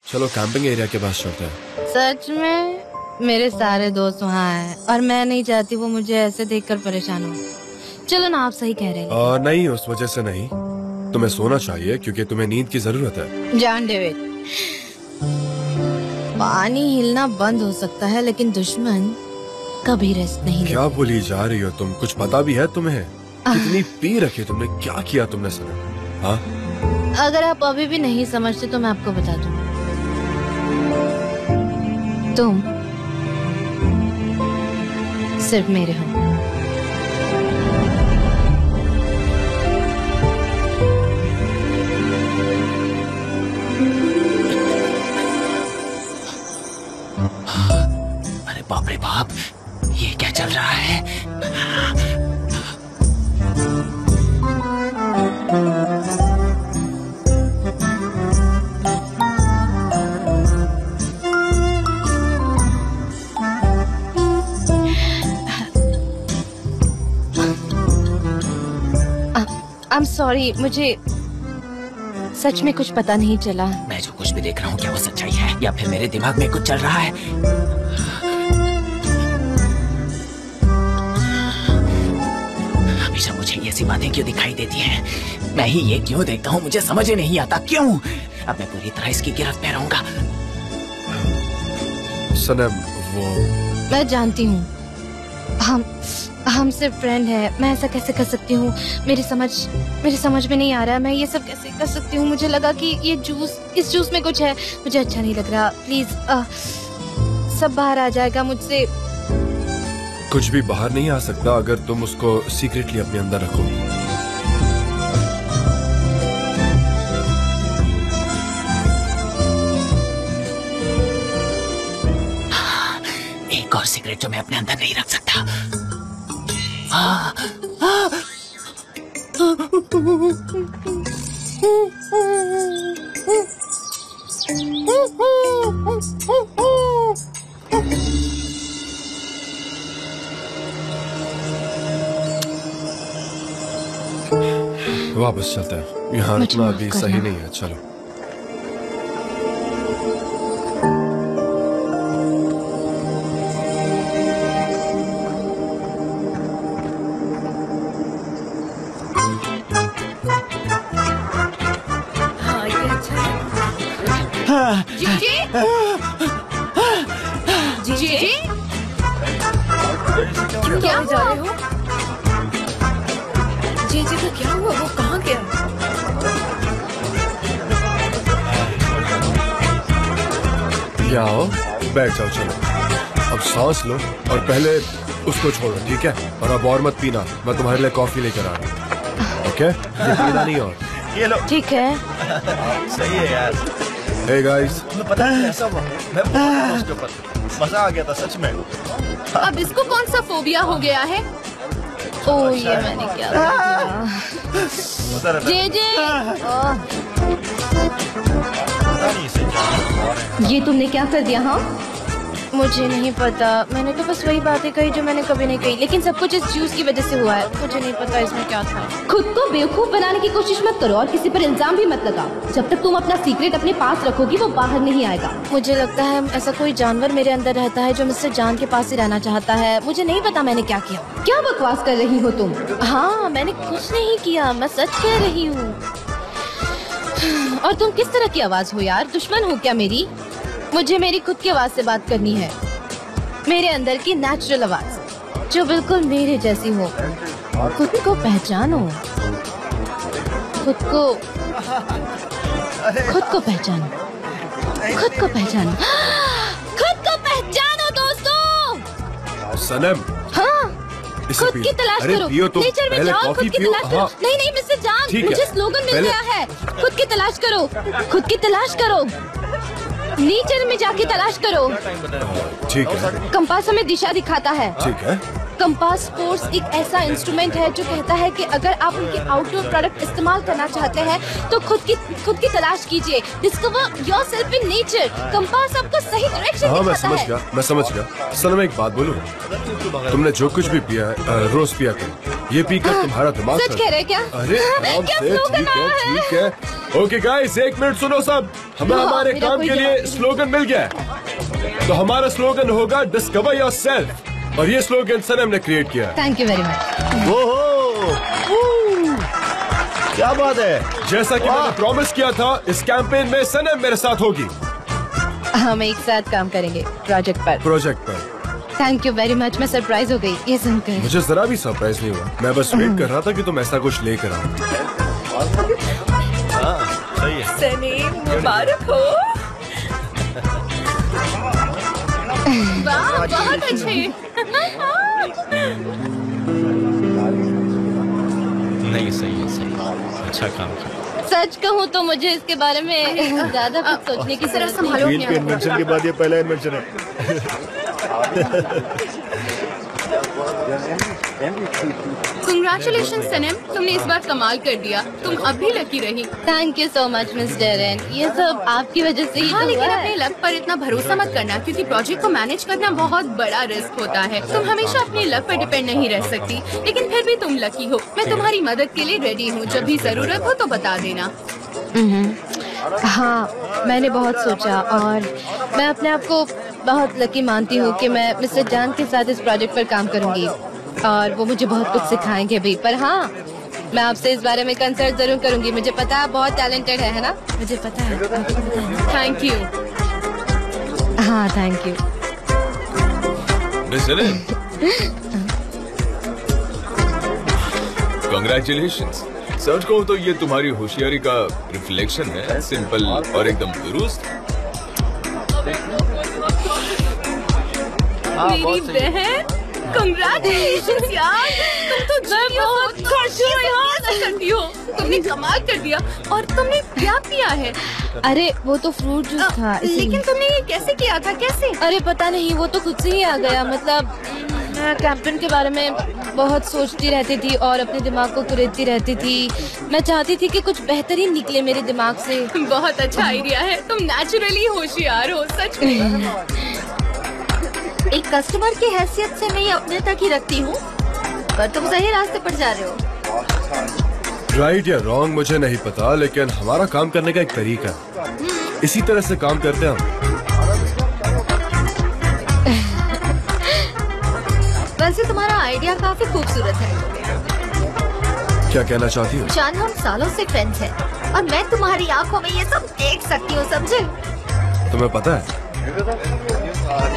चलो camping area के पास चलते हैं। सच में मेरे सारे दोस्त वहाँ हैं और मैं नहीं चाहती वो मुझे ऐसे देखकर परेशान हो। चलो ना, आप सही कह रहे हैं। नहीं, उस वजह से नहीं, तुम्हें सोना चाहिए क्योंकि तुम्हें नींद की जरूरत है। जान डेविड, पानी हिलना बंद हो सकता है लेकिन दुश्मन कभी रेस्ट नहीं लेता। क्या बोली जा रही हो तुम? कुछ पता भी है तुम्हें? कितनी पी रखी तुमने? क्या किया तुमने सनम? हाँ, अगर आप अभी भी नहीं समझते तो मैं आपको बता दूं। तुम सिर्फ मेरे हो। अरे बाप रे बाप, ये क्या चल रहा है? I'm sorry, मुझे सच में कुछ पता नहीं चला। मैं जो कुछ भी देख रहा हूँ, क्या वो सच्चाई है या फिर मेरे दिमाग में कुछ चल रहा है? हमेशा मुझे ये सी बातें क्यों दिखाई देती हैं? मैं ही ये क्यों देखता हूँ, मुझे समझ ही नहीं आता क्यों। अब मैं पूरी तरह इसकी गिरफ्त में रहूंगा। सनम, वो मैं जानती हूँ, हम सिर्फ फ्रेंड हैं। मैं ऐसा कैसे कर सकती हूँ? मेरी समझ में नहीं आ रहा है, मैं ये सब कैसे कर सकती हूँ? मुझे लगा कि इस जूस में कुछ है। मुझे अच्छा नहीं लग रहा। प्लीज, सब बाहर आ जाएगा मुझसे। कुछ भी बाहर नहीं आ सकता अगर तुम उसको सीक्रेटली अपने अंदर रखोगी। एक और सिगरेट जो मैं अपने अंदर नहीं रख सकता। वापस चलते हैं, यहाँ रुकना अभी सही नहीं है। चलो। जी, क्या जा रहे हो? जी को क्या हुआ? वो कहाँ गया? आओ, बैठ जाओ। चलो, अब सांस लो और पहले उसको छोड़ो, ठीक है? और अब और मत पीना, मैं तुम्हारे लिए कॉफी लेकर आ रहा हूँ। ओके? ये पीना नहीं और। ये लो। ठीक है। सही है यार। Hey guys, तुम्हें पता है ऐसा हुआ? मैं उसके ऊपर मजा आ गया था सच में। अब इसको कौन सा फोबिया हो गया है? ओह, ये मैंने क्या ये तुमने क्या कर दिया? हाँ, मुझे नहीं पता। मैंने तो बस वही बातें कही जो मैंने कभी नहीं कही, लेकिन सब कुछ इस जूस की वजह से हुआ है। मुझे नहीं पता इसमें क्या था। खुद को बेवकूफ बनाने की कोशिश मत करो और किसी पर इल्जाम भी मत लगाओ। जब तक तुम अपना सीक्रेट अपने पास रखोगी वो बाहर नहीं आएगा। मुझे लगता है ऐसा कोई जानवर मेरे अंदर रहता है जो मुझसे जान के पास ही रहना चाहता है। मुझे नहीं पता मैंने क्या किया। क्या बकवास कर रही हो तुम? हाँ, मैंने कुछ नहीं किया, मैं सच कह रही हूँ। और तुम किस तरह की आवाज हो यार? दुश्मन हो क्या मेरी? मुझे मेरी खुद की आवाज से बात करनी है, मेरे अंदर की नेचुरल आवाज जो बिल्कुल मेरे जैसी हो। खुद को पहचानो, खुद को पहचानो, खुद को पहचानो, खुद को पहचानो दोस्तों। सनम, हाँ, खुद की तलाश करो। नेचर में जाओ, खुद की तलाश करो। नहीं मिस्टर जान, मुझे स्लोगन मिल गया है। खुद की तलाश करो, खुद की तलाश करो। नेचर में जाके तलाश करो। ठीक है। कंपास हमें दिशा दिखाता है। ठीक है। कंपास स्पोर्ट्स एक ऐसा इंस्ट्रूमेंट है जो कहता है कि अगर आप उनके आउटडोर प्रोडक्ट इस्तेमाल करना चाहते हैं तो खुद की तलाश कीजिए। Discover yourself in nature. Compass आपको सही डायरेक्शन हाँ, दिखाता है। मैं समझ गया। सनम, एक बात बोलूं, तुमने जो कुछ भी पिया है रोज पिया कर। ये पीकर तुम्हारा दिमाग सच कह रहे क्या? अरे आराम क्या से, स्लोगन आया है? ठीक है। ओके गाइस, एक मिनट सुनो सब। हमें हमारे मेरा काम कोई के लिए जवाब नहीं। स्लोगन मिल गया है। तो हमारा स्लोगन होगा डिस्कवर योरसेल्फ, और ये स्लोगन सनम ने क्रिएट किया है। Thank you very much. ओहो, क्या बात है। जैसा कि मैंने प्रॉमिस किया था, इस कैंपेन में सनम मेरे साथ होगी। हम एक साथ काम करेंगे प्रोजेक्ट पर। Thank you very much. मैं सरप्राइज हो गई ये सुनकर। मुझे जरा भी सरप्राइज नहीं हुआ। मैं बस वेट कर रहा था कि तुम ऐसा कुछ लेकर आओ। हाँ, सही है। सनीम, मुबारक हो। वाह, बहुत अच्छे। नहीं, सही है। अच्छा काम किया। सच कहूँ तो मुझे इसके बारे में ज्यादा कुछ सोचने की जरूरत नहीं। व्हील के इन्वेंशन के बाद ये पहला इन्वेंशन है। कंग्रेचुलेशन सनम, तुमने इस बार कमाल कर दिया। तुम अब भी लकी रही। Thank you so much miss Darren. ये सब आपकी वजह से ही हाँ, तो लेकिन हुआ अपने है। लक पर इतना भरोसा मत करना, क्योंकि प्रोजेक्ट को मैनेज करना बहुत बड़ा रिस्क होता है। तुम हमेशा अपने लक पर डिपेंड नहीं रह सकती, लेकिन फिर भी तुम लकी हो। मैं तुम्हारी मदद के लिए रेडी हूँ। जब भी जरूरत हो तो बता देना। हाँ, मैंने बहुत सोचा और मैं अपने आप को बहुत लकी मानती हूँ कि मैं मिस्टर जान के साथ इस प्रोजेक्ट पर काम करूँगी और वो मुझे बहुत कुछ सिखाएंगे भी। पर हाँ, मैं आपसे इस बारे में कंसल्ट जरूर करूँगी। मुझे पता है आप बहुत टैलेंटेड है ना? मुझे पता है। Thank you. हाँ, थैंक यू। Congratulations. सच कहूँ तो ये तुम्हारी होशियारी का रिफ्लेक्शन है। सिंपल और एकदम दुरुस्त। मेरी बहन, कंग्रेचुलेशन यार। तुम तो बहुत खुश करती हो। तुमने कमाल कर दिया। और तुमने क्या किया है? अरे वो तो फ्रूट जूस था लेकिन इसीलिए। तुमने ये कैसे किया था? कैसे? अरे पता नहीं, वो तो खुद से ही आ गया। मतलब मैं कैंपेन के बारे में बहुत सोचती रहती थी और अपने दिमाग को कुरेदती रहती थी। मैं चाहती थी कि कुछ बेहतरीन निकले मेरे दिमाग से। बहुत अच्छा आइडिया है। तुम नेचुरली होशियार हो, सच में। एक कस्टमर की हैसियत से मैं ये अपने तक ही रखती हूँ, पर तुम सही रास्ते पर जा रहे हो। राइट या रॉन्ग मुझे नहीं पता, लेकिन हमारा काम करने का एक तरीका है। इसी तरह से काम करते हैं हम। वैसे तुम्हारा आइडिया काफी खूबसूरत है। क्या कहना चाहती हो? जान, हम सालों से फ्रेंड्स हैं और मैं तुम्हारी आंखों में ये सब देख सकती हूँ, समझे? तुम्हें पता है,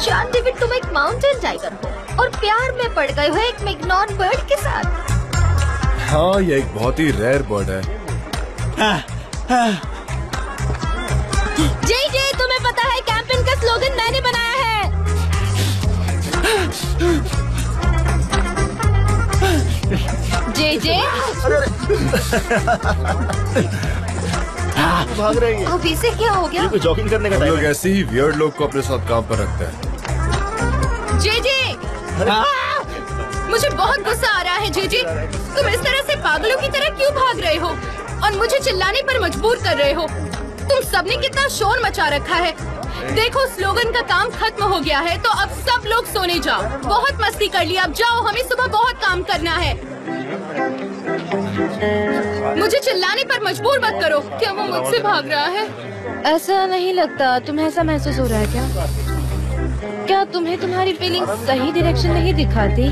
जान डेविड, तुम एक माउंटेन टाइगर हो और प्यार में पड़ गए हो एक मैग्नॉन बर्ड के साथ। हाँ, ये एक बहुत ही रेयर बर्ड है। जय जय, तुम्हें पता है कैंपेन का स्लोगन मैंने बनाया है। जय जय। भाग रही है। अब इसे क्या हो गया? ये कोई जॉगिंग करने का हम टाइम लोग है। ऐसे ही वियर्ड लोग को अपने साथ काम पर रखते हैं। जेजे, मुझे बहुत गुस्सा आ रहा है। जेजे, तुम इस तरह से पागलों की तरह क्यों भाग रहे हो और मुझे चिल्लाने पर मजबूर कर रहे हो? तुम सबने कितना शोर मचा रखा है। देखो, स्लोगन का काम खत्म हो गया है, तो अब सब लोग सोने जाओ। बहुत मस्ती कर लिया, अब जाओ। हमें सुबह बहुत काम करना है। मुझे चिल्लाने पर मजबूर मत करो। क्या वो मुझसे भाग रहा है? ऐसा नहीं लगता। तुम्हें ऐसा महसूस हो रहा है क्या? क्या तुम्हें तुम्हारी फीलिंग सही डायरेक्शन नहीं दिखाती?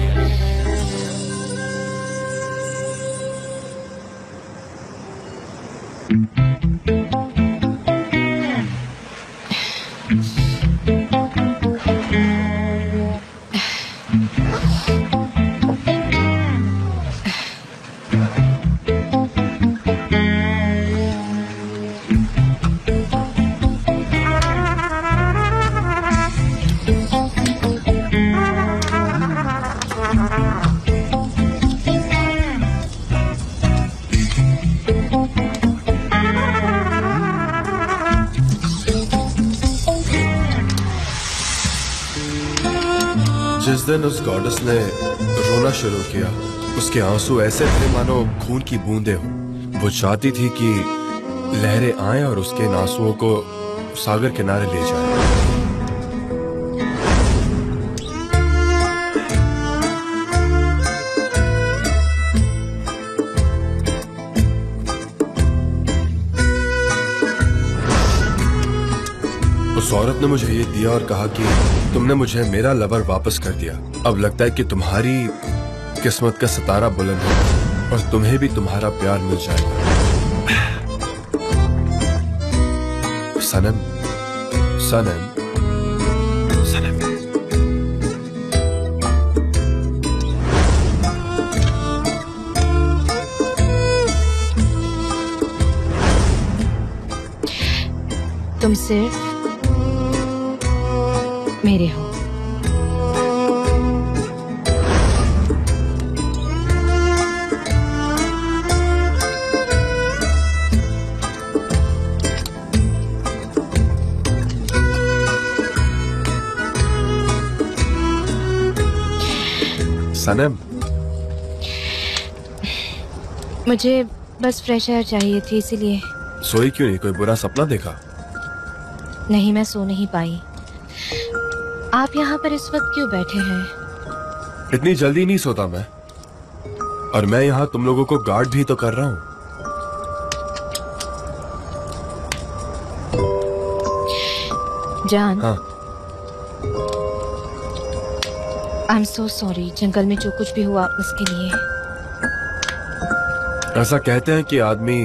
जिस दिन उस गॉडेस ने रोना शुरू किया। उसके आंसू ऐसे थे मानो खून की बूंदें हो। वो चाहती थी कि लहरें आएं और उसके इन आंसुओं को सागर किनारे ले जाएं। उस औरत ने मुझे ये दिया और कहा कि तुमने मुझे मेरा लवर वापस कर दिया। अब लगता है कि तुम्हारी किस्मत का सितारा बुलंद है और तुम्हें भी तुम्हारा प्यार मिल जाएगा। सनम, सनम, सनम। तुम सिर्फ मेरे हो। सनम, मुझे बस फ्रेश एयर चाहिए थी, इसीलिए। सोई क्यों नहीं? कोई बुरा सपना देखा? नहीं, मैं सो नहीं पाई। आप यहाँ पर इस वक्त क्यों बैठे हैं? इतनी जल्दी नहीं सोता मैं, और मैं यहाँ तुम लोगों को गार्ड भी तो कर रहा हूँ। जान, हाँ। I am so sorry. जंगल में जो कुछ भी हुआ उसके लिए। ऐसा कहते हैं कि आदमी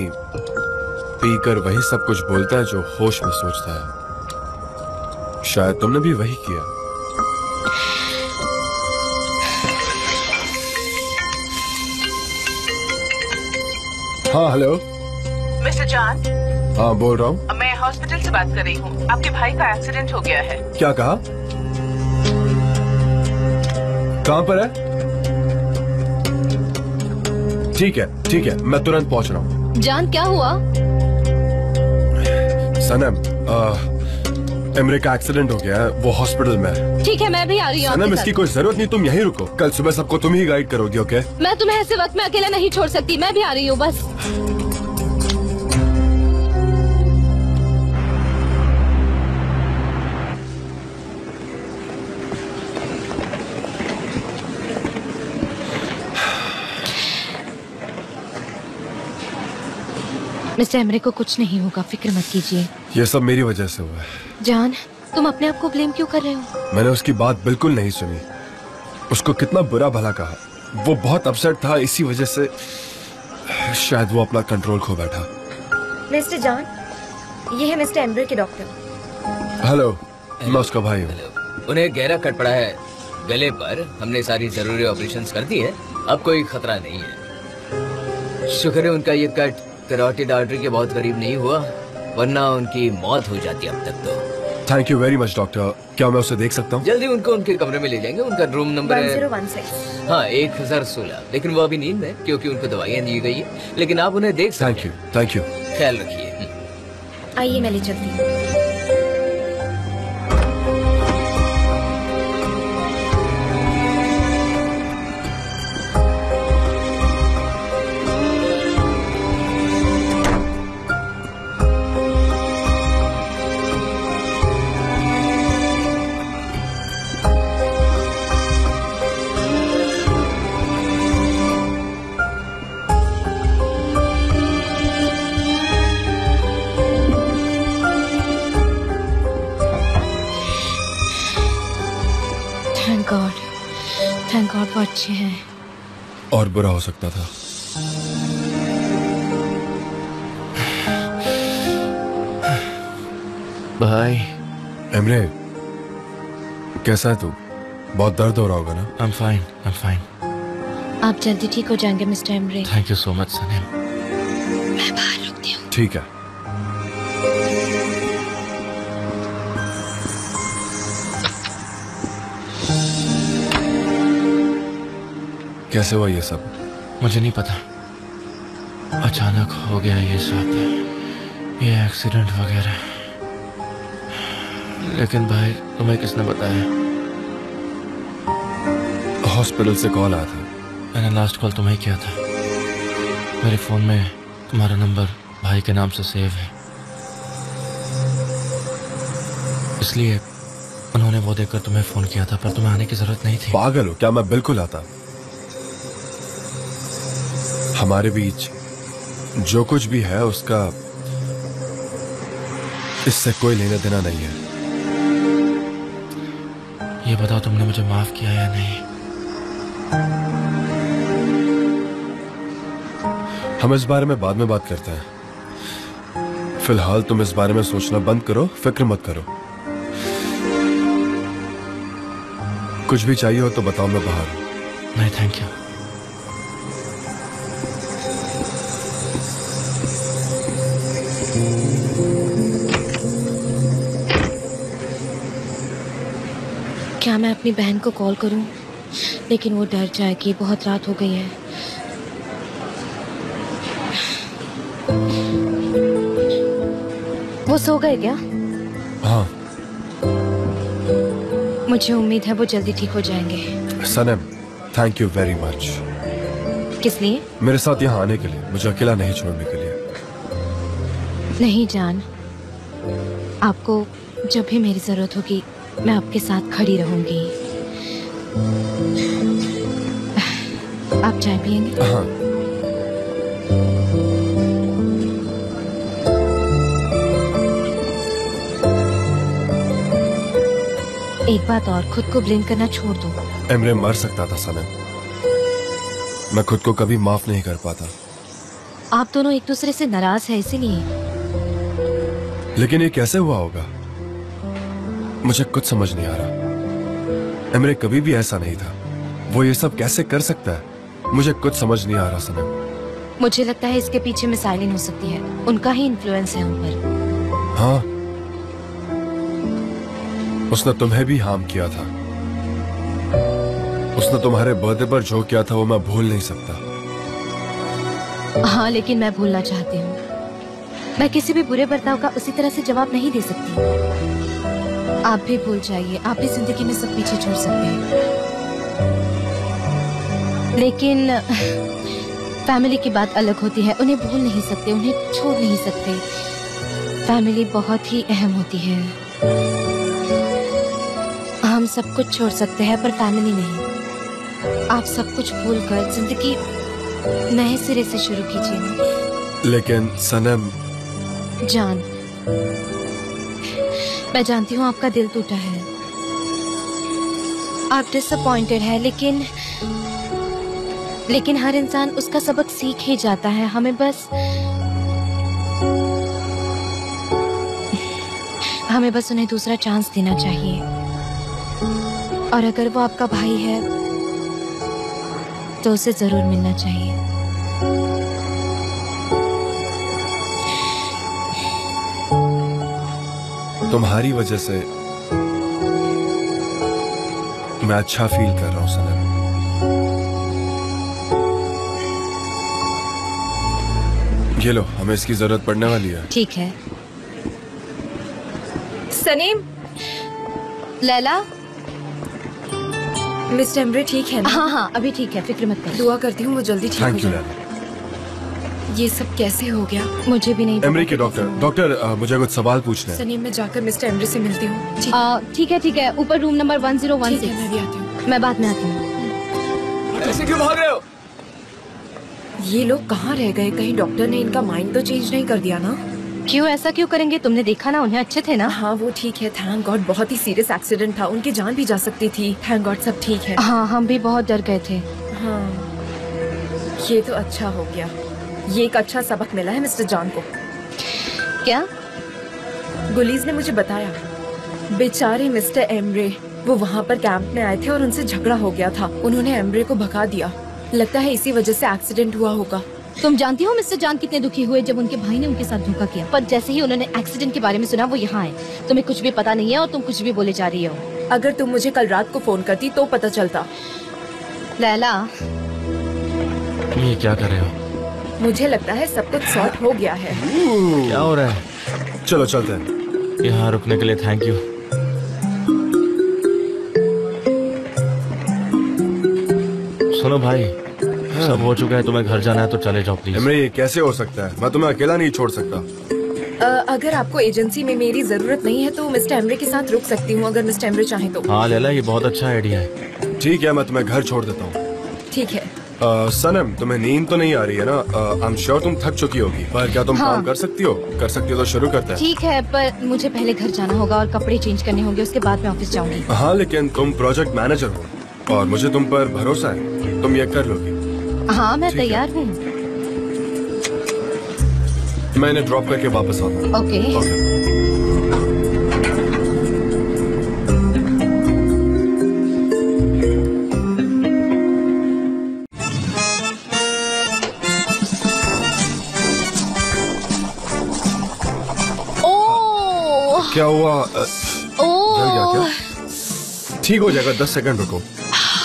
पीकर वही सब कुछ बोलता है जो होश में सोचता है। शायद तुमने भी वही किया। हाँ, हेलो। Mister John. हाँ, बोल रहा हूँ। मैं हॉस्पिटल से बात कर रही हूँ। आपके भाई का एक्सीडेंट हो गया है। क्या कहा? कहाँ पर है? ठीक है, ठीक है, मैं तुरंत पहुंच रहा हूँ। जान, क्या हुआ? सनम, एमरे का एक्सीडेंट हो गया है, वो हॉस्पिटल में है। ठीक है, मैं भी आ रही हूँ। सनम, इसकी कोई जरूरत नहीं, तुम यहीं रुको। कल सुबह सबको तुम ही गाइड करोगी, ओके? मैं तुम्हें ऐसे वक्त में अकेला नहीं छोड़ सकती। मैं भी आ रही हूँ, बस। मिस्टर एमरे को कुछ नहीं होगा, फिक्र मत कीजिए। ये सब मेरी वजह से हुआ है। जान, तुम अपने आप को ब्लेम क्यों कर रहे हो? मैंने उसकी बात बिल्कुल नहीं सुनी। उसको कितना बुरा भला कहा। वो बहुत अपसेट था, इसी वजह से शायद वो अपना कंट्रोल खो बैठा। मिस्टर जॉन, ये है मिस्टर एम्ब्रे के डॉक्टर। हेलो, मैं उसका भाई हूँ। उन्हें गहरा कट पड़ा है गले पर। हमने सारी जरूरी ऑपरेशंस कर दी है, अब कोई खतरा नहीं है। शुक्र है उनका ये कट कैरोटिड आर्टरी के बहुत करीब नहीं हुआ, वरना उनकी मौत हो जाती अब तक तो। Thank you very much doctor. क्या मैं उसे देख सकता हूँ? जल्दी उनको उनके कमरे में ले जाएंगे। उनका रूम नंबर है 1016। हाँ, 1016। लेकिन वो अभी नींद में, क्योंकि उनको दवाइयाँ दी गई है। लेकिन आप उन्हें देख सकते हैं। Thank you. ख्याल रखिए। आइए, मैं ले चलती हूँ। थैंक गॉड वो अच्छे हैं। और बुरा हो सकता था। भाई। एमरे, कैसा है तू? बहुत दर्द हो रहा होगा ना? I'm fine. आप जल्दी ठीक हो जाएंगे mister Emre. Thank you so much, सनम। मैं बाहर रुकती हूँ। ठीक है। कैसे हुआ ये सब? मुझे नहीं पता, अचानक हो गया ये सब, ये एक्सीडेंट वगैरह। लेकिन भाई, तुम्हें किसने बताया? हॉस्पिटल से कॉल आया था। मैंने लास्ट कॉल तुम्हें किया था। मेरे फोन में तुम्हारा नंबर भाई के नाम से सेव है, इसलिए उन्होंने वो देखकर तुम्हें फोन किया था, पर तुम्हें आने की जरूरत नहीं थी। पागल हो क्या? मैं बिल्कुल आता। हमारे बीच जो कुछ भी है उसका इससे कोई लेना देना नहीं है। ये बताओ तुमने मुझे माफ किया या नहीं? हम इस बारे में बाद में बात करते हैं। फिलहाल तुम इस बारे में सोचना बंद करो, फिक्र मत करो। कुछ भी चाहिए हो तो बताओ, मैं बाहर हूं। नहीं थैंक यू। क्या मैं अपनी बहन को कॉल करूं? लेकिन वो डर जाएगी, बहुत रात हो गई है। वो सो गए क्या? हाँ। मुझे उम्मीद है वो जल्दी ठीक हो जाएंगे। सनम, थैंक यू वेरी मच। किस लिए? मेरे साथ यहाँ आने के लिए, मुझे अकेला नहीं छोड़ने के लिए। नहीं जान, आपको जब भी मेरी जरूरत होगी मैं आपके साथ खड़ी रहूंगी। आप चाय पियेंगे? हाँ। एक बात और, खुद को ब्लेम करना छोड़ दो। एमरे मर सकता था सनम, मैं खुद को कभी माफ नहीं कर पाता। आप दोनों एक दूसरे से नाराज हैं इसीलिए। लेकिन ये कैसे हुआ होगा, मुझे कुछ समझ नहीं आ रहा। एमरे कभी भी ऐसा नहीं था, वो ये सब कैसे कर सकता है? मुझे कुछ समझ नहीं आ रहा सनम। मुझे लगता है इसके पीछे मिस आइलिन हो सकती है, उनका ही इन्फ्लुएंस है उन पर। हाँ, उसने तुम्हें भी हार्म किया था। उसने तुम्हारे बर्थडे पर जो किया था वो मैं भूल नहीं सकता। हाँ, लेकिन मैं भूलना चाहती हूँ। मैं किसी भी बुरे बर्ताव का उसी तरह से जवाब नहीं दे सकती। आप भी भूल जाइए, आप भी जिंदगी में सब पीछे छोड़ सकते हैं, लेकिन फैमिली की बात अलग होती है। उन्हें भूल नहीं सकते, उन्हें छोड़ नहीं सकते। फैमिली बहुत ही अहम होती है। हम सब कुछ छोड़ सकते हैं पर फैमिली नहीं। आप सब कुछ भूलकर जिंदगी नए सिरे से शुरू कीजिए। लेकिन सनम जान, मैं जानती हूँ आपका दिल टूटा है, आप डिसअपॉइंटेड है, लेकिन हर इंसान उसका सबक सीख ही जाता है। हमें बस उन्हें दूसरा चांस देना चाहिए। और अगर वो आपका भाई है तो उसे जरूर मिलना चाहिए। तुम्हारी वजह से मैं अच्छा फील कर रहा हूँ सनम। ये लो, हमें इसकी जरूरत पड़ने वाली है। ठीक है। सनीम, लैला, मिस्टर एम्ब्रे ठीक है ना? हाँ हाँ, अभी ठीक है, फिक्र मत कर। दुआ करती हूँ वो जल्दी ठीक हो थैंक यू जाए। लैला। ये सब कैसे हो गया? मुझे भी नहीं पता। एमरी के डॉक्टर, मुझे कुछ सवाल पूछने हैं। सनीम, मैं जाकर मिस्टर एम्ब्रे से मिलती हूँ। ठीक है, ऊपर रूम नंबर 1016। ठीक है, मैं भी आती हूँ। मैं बाद में आती हूँ। ऐसे क्यों भाग रहे हो? ये लोग कहाँ रह गए? कहीं डॉक्टर ने इनका माइंड तो चेंज नहीं कर दिया ना? क्यों, ऐसा क्यों करेंगे? तुमने देखा ना, उन्हें अच्छे थे ना? हाँ, वो ठीक है, थैंक गॉड। बहुत ही सीरियस एक्सीडेंट था, उनकी जान भी जा सकती थी। थैंक गॉड सब ठीक है। हाँ, हम भी बहुत डर गए थे। हाँ, ये तो अच्छा हो गया। ये एक अच्छा सबक मिला है मिस्टर जॉन को। क्या? गुलीज ने मुझे बताया, बेचारे मिस्टर एम्ब्रे, वो वहाँ पर कैंप में आए थे और उनसे झगड़ा हो गया था। उन्होंने एम्ब्रे को भगा दिया। लगता है इसी वजह से एक्सीडेंट हुआ होगा। तुम जानती हो मिस्टर जॉन कितने दुखी हुए जब उनके भाई ने उनके साथ धोखा किया। पर जैसे ही उन्होंने एक्सीडेंट के बारे में सुना वो यहाँ आए। तुम्हें कुछ भी पता नहीं है और तुम कुछ भी बोले जा रही हो। अगर तुम मुझे कल रात को फोन करती तो पता चलता। लैला, ये क्या कर रहे हो? मुझे लगता है सब कुछ सॉर्ट हो गया है। क्या हो रहा है? चलो चलते हैं। यहाँ रुकने के लिए थैंक यू। सुनो भाई, सब हो चुका है, तुम्हें घर जाना है तो चले जाओ प्लीज। इमरी, कैसे हो सकता है? मैं तुम्हें अकेला नहीं छोड़ सकता। अगर आपको एजेंसी में मेरी जरूरत नहीं है तो मिस्टर एमरे के साथ रुक सकती हूँ, अगर मिस्टर एमरे चाहे तो। हाँ लैला, ये बहुत अच्छा आइडिया है। ठीक है, मैं तुम्हें घर छोड़ देता हूँ। ठीक है। सनम, तुम्हें नींद तो नहीं आ रही है ना? आई एम श्योर तुम थक चुकी होगी, पर क्या तुम काम कर सकती हो? कर सकती हो तो शुरू करते हैं। ठीक है, पर मुझे पहले घर जाना होगा और कपड़े चेंज करने होंगे, उसके बाद मैं ऑफिस जाऊंगी। हाँ, लेकिन तुम प्रोजेक्ट मैनेजर हो और मुझे तुम पर भरोसा है, तुम ये कर लोगी। हाँ, मैं तैयार हूँ। मैं इन्हें ड्रॉप करके वापस आता हूँ। ओके। क्या हुआ? जल गया क्या? ठीक हो जाएगा, 10 सेकंड रुको,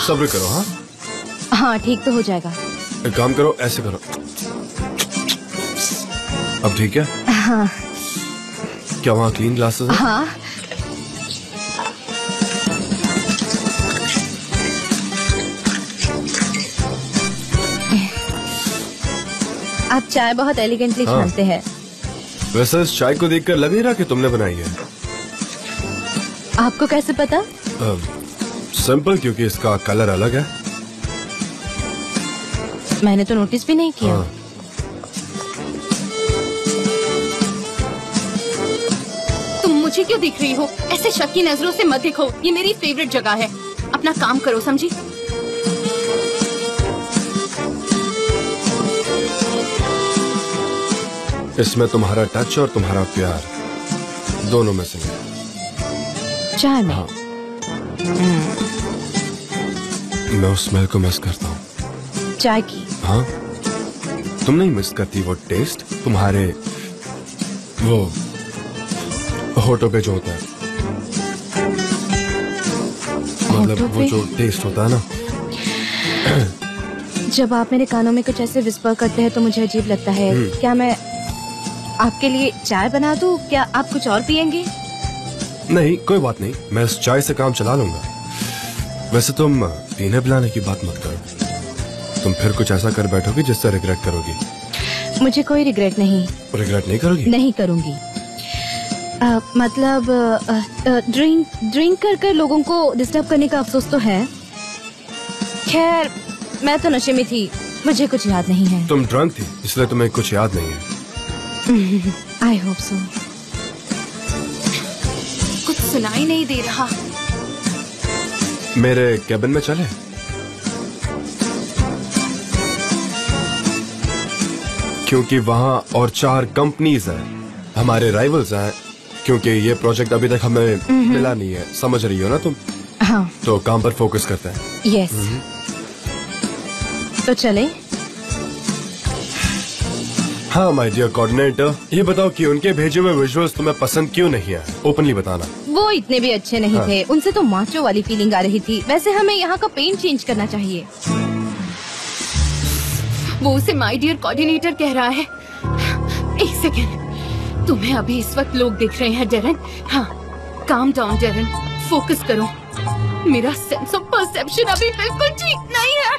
सब्र करो। हाँ हाँ, ठीक तो हो जाएगा। एक काम करो, ऐसे करो। अब ठीक है? हाँ। क्या वहाँ क्लीन ग्लासेस है? हाँ। आप चाय बहुत एलिगेंटली छानते हैं। वैसे इस चाय को देखकर लग नहीं रहा कि तुमने बनाई है। आपको कैसे पता? सिंपल, क्योंकि इसका कलर अलग है। मैंने तो नोटिस भी नहीं किया। तुम मुझे क्यों देख रही हो? ऐसे शक की नजरों से मत देखो, ये मेरी फेवरेट जगह है। अपना काम करो, समझी? इसमें तुम्हारा टच और तुम्हारा प्यार दोनों में से चाय में। हाँ। मैं उस स्मेल को मिस करता हूँ, चाय की। हाँ, तुम नहीं मिस करती वो टेस्ट तुम्हारे वो होठों पे जो होता है, मतलब वो जो टेस्ट होता है ना। जब आप मेरे कानों में कुछ ऐसे विस्पर करते हैं तो मुझे अजीब लगता है। क्या मैं आपके लिए चाय बना दूं? क्या आप कुछ और पियेंगे? नहीं, कोई बात नहीं, मैं इस चाय से काम चला लूंगा। वैसे तुम पीने पिलाने की बात मत करो, तुम फिर कुछ ऐसा कर बैठोगे जिससे रिग्रेट करोगी। मुझे कोई रिग्रेट नहीं। रिग्रेट नहीं करोगी? नहीं करूंगी। मतलब ड्रिंक कर लोगों को डिस्टर्ब करने का अफसोस तो है। खैर, मैं तो नशे में थी, मुझे कुछ याद नहीं है। तुम ड्रंक थी इसलिए तुम्हें कुछ याद नहीं है। I hope so. कुछ सुनाई नहीं दे रहा। मेरे कैबिन में चले? क्योंकि वहाँ और 4 कंपनीज हैं, हमारे राइवल्स हैं, क्योंकि ये प्रोजेक्ट अभी तक हमें मिला नहीं है, समझ रही हो ना तुम? हाँ। तो काम पर फोकस करते हैं। यस। तो चले? हाँ माय डियर कोऑर्डिनेटर, ये बताओ कि उनके भेजे हुए विजुअल्स तुम्हें पसंद क्यों नहीं है? ओपनली बताना। वो इतने भी अच्छे नहीं थे, उनसे तो माचो वाली फीलिंग आ रही थी। वैसे हमें यहाँ का पेंट चेंज करना चाहिए। वो उसे माय डियर कोऑर्डिनेटर कह रहा है। एक सेकेंड, तुम्हें अभी इस वक्त लोग दिख रहे हैं डेरन। हाँ, काम डाउन डेरन, फोकस करो। मेरा सेंस ऑफ परसेप्शन अभी बिल्कुल ठीक नहीं है।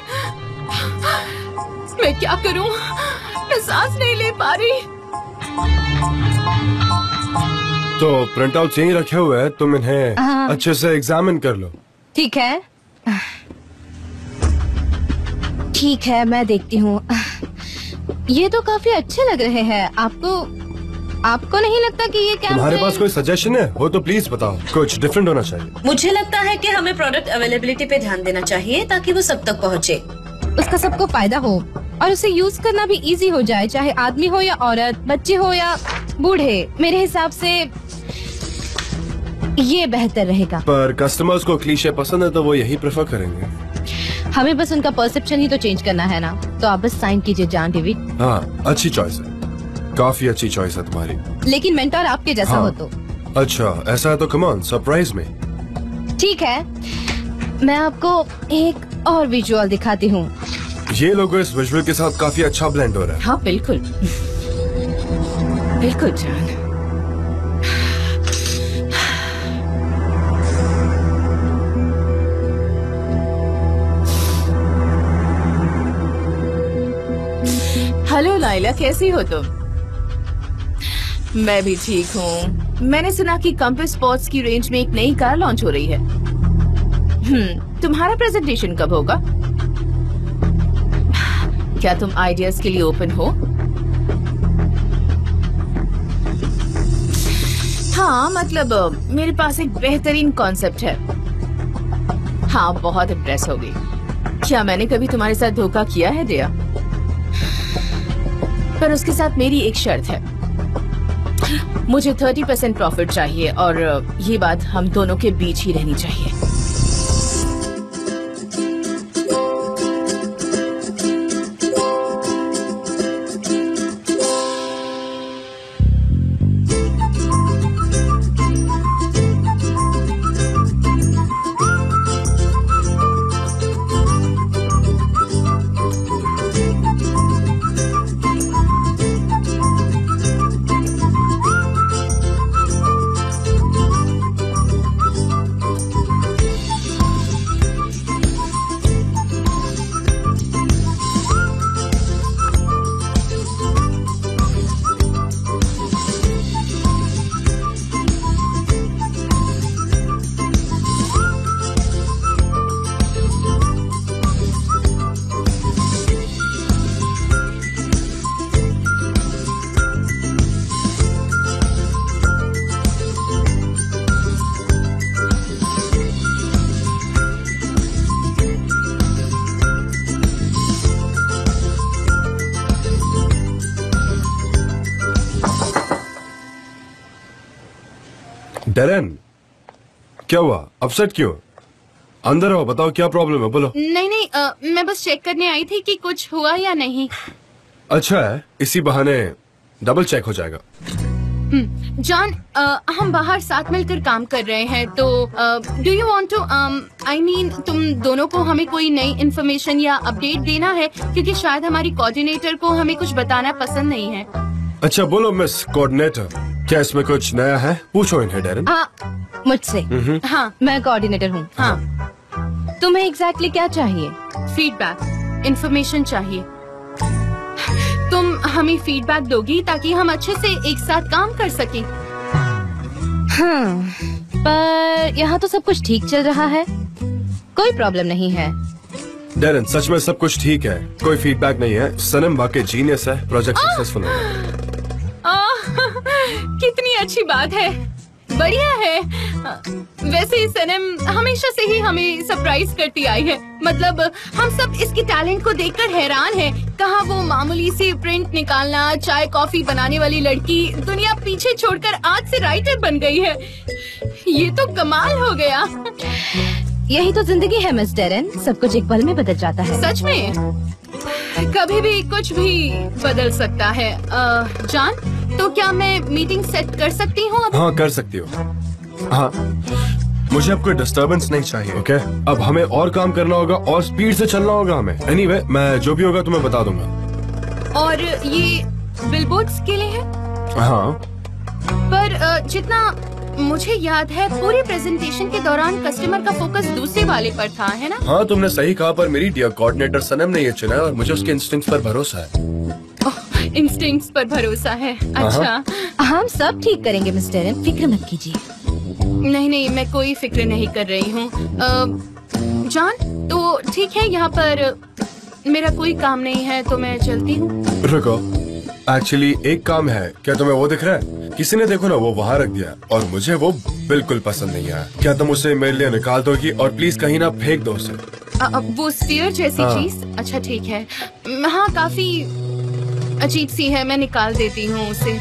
मैं क्या करूं? मैं सांस नहीं ले पा रही। तो प्रिंट आउट यहीं रखे हुए हैं, तुम इन्हें अच्छे से एग्जामिन कर लो। ठीक है, ठीक है, मैं देखती हूँ। ये तो काफी अच्छे लग रहे हैं। आपको नहीं लगता कि ये क्या? तुम्हारे पास कोई सजेशन है हो तो प्लीज बताओ, कुछ डिफरेंट होना चाहिए। मुझे लगता है कि हमें प्रोडक्ट अवेलेबिलिटी पे ध्यान देना चाहिए ताकि वो सब तक पहुँचे। उसका सबको फायदा हो और उसे यूज करना भी इजी हो जाए, चाहे आदमी हो या औरत, बच्चे हो या बूढ़े। मेरे हिसाब से ये बेहतर रहेगा। पर कस्टमर्स को क्लीशे पसंद है तो वो यही प्रेफर करेंगे। हमें बस उनका परसेप्शन ही तो चेंज करना है ना। तो आप बस साइन कीजिए जान डेविड। हाँ, अच्छी चॉइस है, काफी अच्छी चॉइस है तुम्हारी। लेकिन मेंटोर आपके जैसा हो तो। अच्छा, ऐसा है तो कम ऑन, सरप्राइज में। ठीक है, मैं आपको एक और विजुअल दिखाती हूँ। ये लोगो इस विजुअल के साथ काफी अच्छा ब्लेंड हो रहा है। हाँ बिल्कुल, बिल्कुल जान। आयला, कैसी हो तुम? मैं भी ठीक हूँ। मैंने सुना कि कंपस स्पोर्ट्स की रेंज में एक नई कार लॉन्च हो रही है। तुम्हारा प्रेजेंटेशन कब होगा? क्या तुम आइडियाज के लिए ओपन हो? हाँ, मतलब मेरे पास एक बेहतरीन कॉन्सेप्ट है। हाँ, बहुत इम्प्रेस होगी। क्या मैंने कभी तुम्हारे साथ धोखा किया है दिया? पर उसके साथ मेरी एक शर्त है। मुझे 30% प्रॉफिट चाहिए और ये बात हम दोनों के बीच ही रहनी चाहिए। डेरेन, क्या हुआ? अपसेट क्यों? अंदर आओ, बताओ क्या प्रॉब्लम है, बोलो। नहीं, मैं बस चेक करने आई थी कि कुछ हुआ या नहीं। अच्छा है, इसी बहाने डबल चेक हो जाएगा। जॉन, हम बाहर साथ मिलकर काम कर रहे हैं, तो डू यू वांट टू तुम दोनों को हमें कोई नई इन्फॉर्मेशन या अपडेट देना है, क्योंकि शायद हमारी कोऑर्डिनेटर को हमें कुछ बताना पसंद नहीं है। अच्छा, बोलो मिस कोऑर्डिनेटर, क्या इसमें कुछ नया है? पूछो इन्हें डेरेन। मुझसे? हाँ, मैं कोऑर्डिनेटर हूँ। हाँ। तुम्हें एग्जैक्टली क्या चाहिए? फीडबैक, इन्फॉर्मेशन चाहिए। तुम हमें फीडबैक दोगी ताकि हम अच्छे से एक साथ काम कर सकें। हाँ, पर यहाँ तो सब कुछ ठीक चल रहा है, कोई प्रॉब्लम नहीं है। डेरेन, सच में सब कुछ ठीक है, कोई फीडबैक नहीं है। सनम वाकई जीनियस है, प्रोजेक्ट सक्सेसफुल है। कितनी अच्छी बात है, बढ़िया है। वैसे ही सनम हमेशा से ही हमें सरप्राइज करती आई है। मतलब हम सब इसकी टैलेंट को देखकर हैरान हैं। कहाँ वो मामूली सी प्रिंट निकालना, चाय कॉफी बनाने वाली लड़की दुनिया पीछे छोड़कर आज से राइटर बन गई है। ये तो कमाल हो गया। यही तो जिंदगी है मिस डेरेन, सब कुछ एक पल में बदल जाता है। सच में, कभी भी कुछ भी बदल सकता है। जान, तो क्या मैं मीटिंग सेट कर सकती हूँ? हाँ, कर सकती हो। हाँ, मुझे अब कोई डिस्टर्बेंस नहीं चाहिए। ओके, अब हमें और काम करना होगा और स्पीड से चलना होगा हमें। एनीवे, मैं जो भी होगा तुम्हें बता दूंगा। और ये बिलबोर्ड्स के लिए है? हाँ, पर जितना मुझे याद है पूरी प्रेजेंटेशन के दौरान कस्टमर का फोकस दूसरे वाले पर था, है ना? हाँ, तुमने सही कहा, पर मेरी डियर कोऑर्डिनेटर सनम ने ये चुना है और मुझे उसके इंस्टिंक्ट्स पर भरोसा है। इंस्टिंक्ट्स पर भरोसा है? अच्छा, हम सब ठीक करेंगे मिस डेरेन, फिक्र मत कीजिए। नहीं, मैं कोई फिक्र नहीं कर रही हूँ। जान, तो ठीक है, यहाँ पर मेरा कोई काम नहीं है तो मैं चलती हूँ। रुको, एक्चुअली एक काम है। क्या तुम्हें वो दिख रहा है? किसी ने देखो ना, वो वहाँ रख दिया और मुझे वो बिल्कुल पसंद नहीं आया। क्या तुम उसे मेरे लिए निकाल दोगी और प्लीज कहीं ना फेंक दो उसे। वो स्फीयर जैसी चीज? अच्छा ठीक है। हाँ, काफी अजीब सी है, मैं निकाल देती हूँ उसे।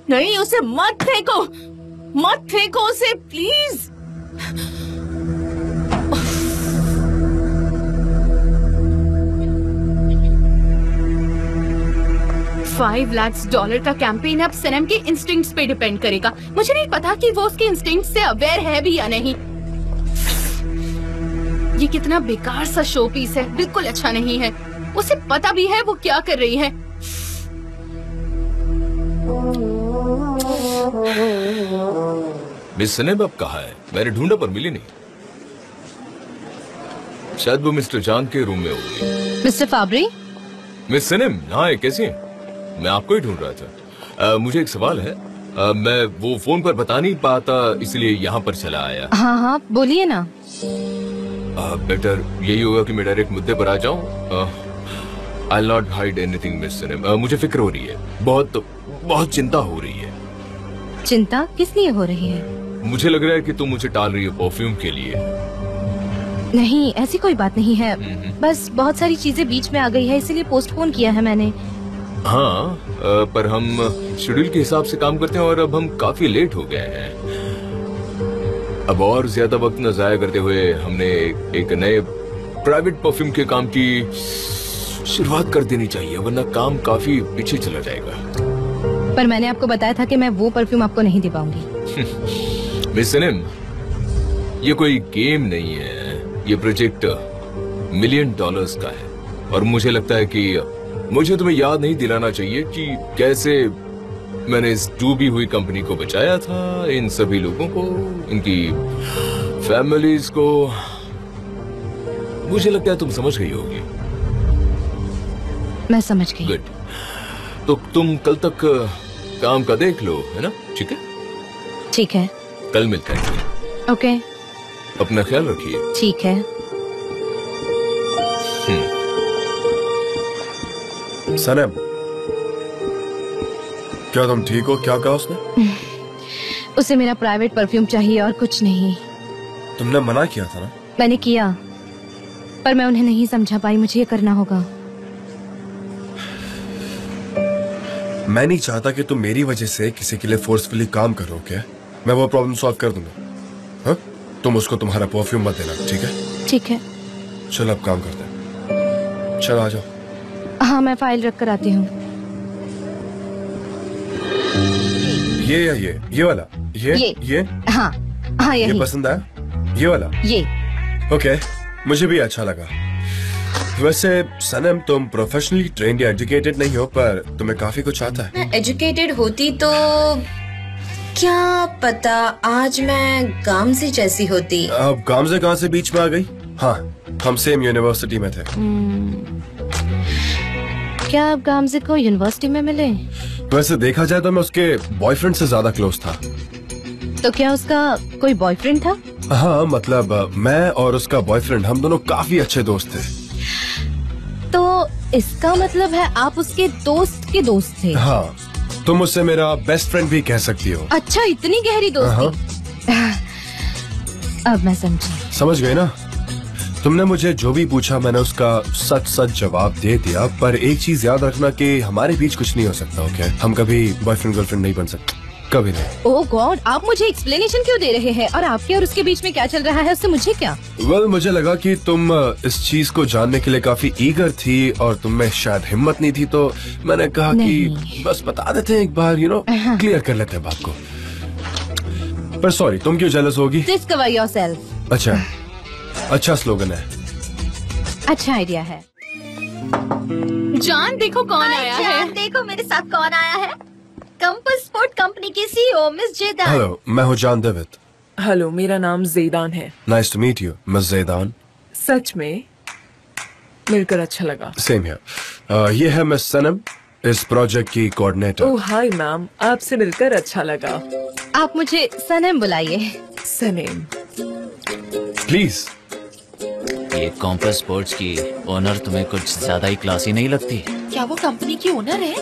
नहीं, उसे मत फेंको उसे, प्लीज। $5 लाख का कैंपेन अब सनम के इंस्टिंक्ट्स पे डिपेंड करेगा। मुझे नहीं पता कि वो उसके इंस्टिंक्ट्स से अवेयर है भी या नहीं। ये कितना बेकार सा शो पीस है, बिल्कुल अच्छा नहीं है। उसे पता भी है वो क्या कर रही है। मिस सनम अब कहाँ है? मैंने ढूंढा पर मिली नहीं। शायद वो मिस्टर जान के रूम में होगी। मिस्टर फाबरी? मिस सनम, हाय, कैसी हैं? मैं आपको ही ढूंढ रहा था। मुझे एक सवाल है। मैं वो फोन पर बता नहीं पाता, इसलिए यहाँ पर चला आया। हाँ हाँ, बोलिए ना। बेटर यही होगा कि मैं डायरेक्ट मुद्दे पर आ जाऊँ। I'll not hide anything, Miss Sanam. मुझे फिक्र हो रही है, बहुत चिंता हो रही है। चिंता किस लिए हो रही है? मुझे लग रहा है कि तुम मुझे टाल रही हो परफ्यूम के लिए। नहीं, ऐसी कोई बात नहीं है। बस बहुत सारी चीजें बीच में आ गई है, इसीलिए पोस्टपोन किया है मैंने। हाँ, पर हम शेड्यूल के हिसाब से काम करते हैं और अब हम काफी लेट हो गए हैं। अब और ज्यादा वक्त न जाया करते हुए हमने एक नए प्राइवेट परफ्यूम के काम की शुरुआत कर देनी चाहिए, वरना काम काफी पीछे चला जाएगा। पर मैंने आपको बताया था कि मैं वो परफ्यूम आपको नहीं दे पाऊंगी। मिस सनम, ये कोई गेम नहीं है, ये प्रोजेक्ट $1 मिलियन का है। और मुझे लगता है कि मुझे तुम्हें याद नहीं दिलाना चाहिए कि कैसे मैंने इस डूबी हुई कंपनी को बचाया था, इन सभी लोगों को, इनकी फैमिलीज को। मुझे लगता है तुम समझ गई होगी। मैं समझ गई। गुड। तो तुम कल तक काम का देख लो, है ना? ठीक है? ठीक है। कल मिलते हैं। ओके। अपना ख्याल रखिए। ठीक है। सनम, क्या तुम ठीक हो? क्या कहा उसने? उसे मेरा प्राइवेट परफ्यूम चाहिए और कुछ नहीं। तुमने मना किया था ना? मैंने किया, पर मैं उन्हें नहीं समझा पाई। मुझे ये करना होगा। मैं नहीं चाहता कि तुम मेरी वजह से किसी के लिए फोर्सफुली काम करो। क्या? मैं वो प्रॉब्लम सॉल्व कर दूंगा। हाँ? तुम उसको तुम्हारा परफ्यूम मत देना, ठीक है? ठीक है। चलो अब काम करते हैं। चलो आ जाओ। हाँ, मैं फाइल रख कर आती हूँ। ये या ये वाला? ये? हाँ हाँ, यही। ये पसंद आया? ये वाला? ये। ओके, मुझे भी अच्छा लगा। वैसे सनम, तुम प्रोफेशनली ट्रेंड या एजुकेटेड नहीं हो, पर तुम्हें काफी कुछ आता है। मैं एजुकेटेड होती तो क्या पता आज मैं गामजे जैसी होती। अब गामजे कहाँ से बीच में आ गई? हाँ, हम सेम यूनिवर्सिटी में थे। क्या आप गामजे को यूनिवर्सिटी में मिले? वैसे देखा जाए तो मैं उसके बॉयफ्रेंड से ज्यादा क्लोज था। तो क्या उसका कोई बॉयफ्रेंड था? हाँ, मतलब मैं और उसका बॉयफ्रेंड, हम दोनों काफी अच्छे दोस्त थे। तो इसका मतलब है आप उसके दोस्त के दोस्त थे? हाँ, तुम उससे मेरा बेस्ट फ्रेंड भी कह सकती हो। अच्छा, इतनी गहरी दोस्ती। अब मैं समझी। समझ गए ना? तुमने मुझे जो भी पूछा मैंने उसका सच सच जवाब दे दिया, पर एक चीज याद रखना कि हमारे बीच कुछ नहीं हो सकता। ओके? हम कभी बॉयफ्रेंड गर्लफ्रेंड नहीं बन सकते, कभी नहीं। ओह गॉड, आप मुझे एक्सप्लेनेशन क्यों दे रहे हैं? और आपके और उसके बीच में क्या चल रहा है, उससे मुझे क्या? वेल, मुझे लगा कि तुम इस चीज को जानने के लिए काफी ईगर थी और तुम में शायद हिम्मत नहीं थी, तो मैंने कहा कि बस बता देते हैं एक बार, क्लियर कर लेते हैं बात को। पर सॉरी, तुम क्यों जेलस होगी? Discover yourself. अच्छा स्लोगन है। अच्छा आइडिया है। जान, देखो कौन आया है। देखो मेरे साथ कौन आया है। कंपस स्पोर्ट कंपनी की CEO मिस जैदान। हेलो, मैं हूँ जान देवित। हेलो, मेरा नाम जैदान है। Nice to meet you Miss Zeydan. सच में मिलकर अच्छा लगा। Same here. ये है मिस सनम, इस प्रोजेक्ट की कोऑर्डिनेटर। ओह हाय मैम, आपसे मिलकर अच्छा लगा। आप मुझे सनम बुलाइए। सनम प्लीज। ये कॉम्पस स्पोर्ट्स की ओनर तुम्हें कुछ ज्यादा ही क्लासी नहीं लगती? क्या वो कंपनी की ओनर है?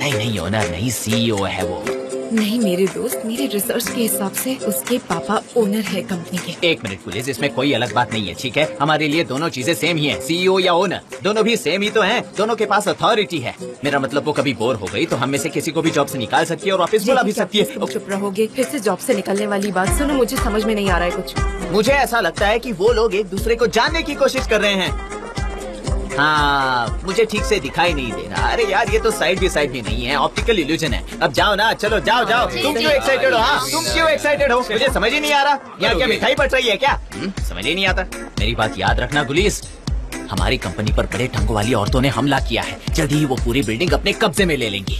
नहीं, ओनर नहीं, CEO है वो। नहीं मेरे दोस्त, मेरे रिसर्च के हिसाब से उसके पापा ओनर है कंपनी के। एक मिनट पुलिस, इसमें कोई अलग बात नहीं है, ठीक है? हमारे लिए दोनों चीजें सेम ही हैं, CEO या ओनर, दोनों भी सेम ही तो हैं। दोनों के पास अथॉरिटी है। मेरा मतलब वो कभी बोर हो गई तो हम में से किसी को भी जॉब से निकाल सकती है और वापस बुला भी सकती है। चुप रहोगे? फिर से जॉब से निकलने वाली बात सुनो, मुझे समझ में नहीं आ रहा है कुछ। मुझे ऐसा लगता है कि वो लोग एक दूसरे को जानने की कोशिश कर रहे हैं। हाँ, मुझे ठीक से दिखाई नहीं दे रहा। अरे यार, ये तो साइड भी नहीं है, ऑप्टिकल इल्यूजन है। अब जाओ ना, चलो जाओ। तुम क्यों एक्साइटेड हो? हाँ, तुम क्यों एक्साइटेड हो? मुझे समझ ही नहीं आ रहा। यहाँ क्या मिठाई बट रही है क्या? समझ ही नहीं आता। मेरी बात याद रखना गुलीस, हमारी कंपनी पर बड़े ढंगों वाली औरतों ने हमला किया है। जल्दी ही वो पूरी बिल्डिंग अपने कब्जे में ले लेंगी।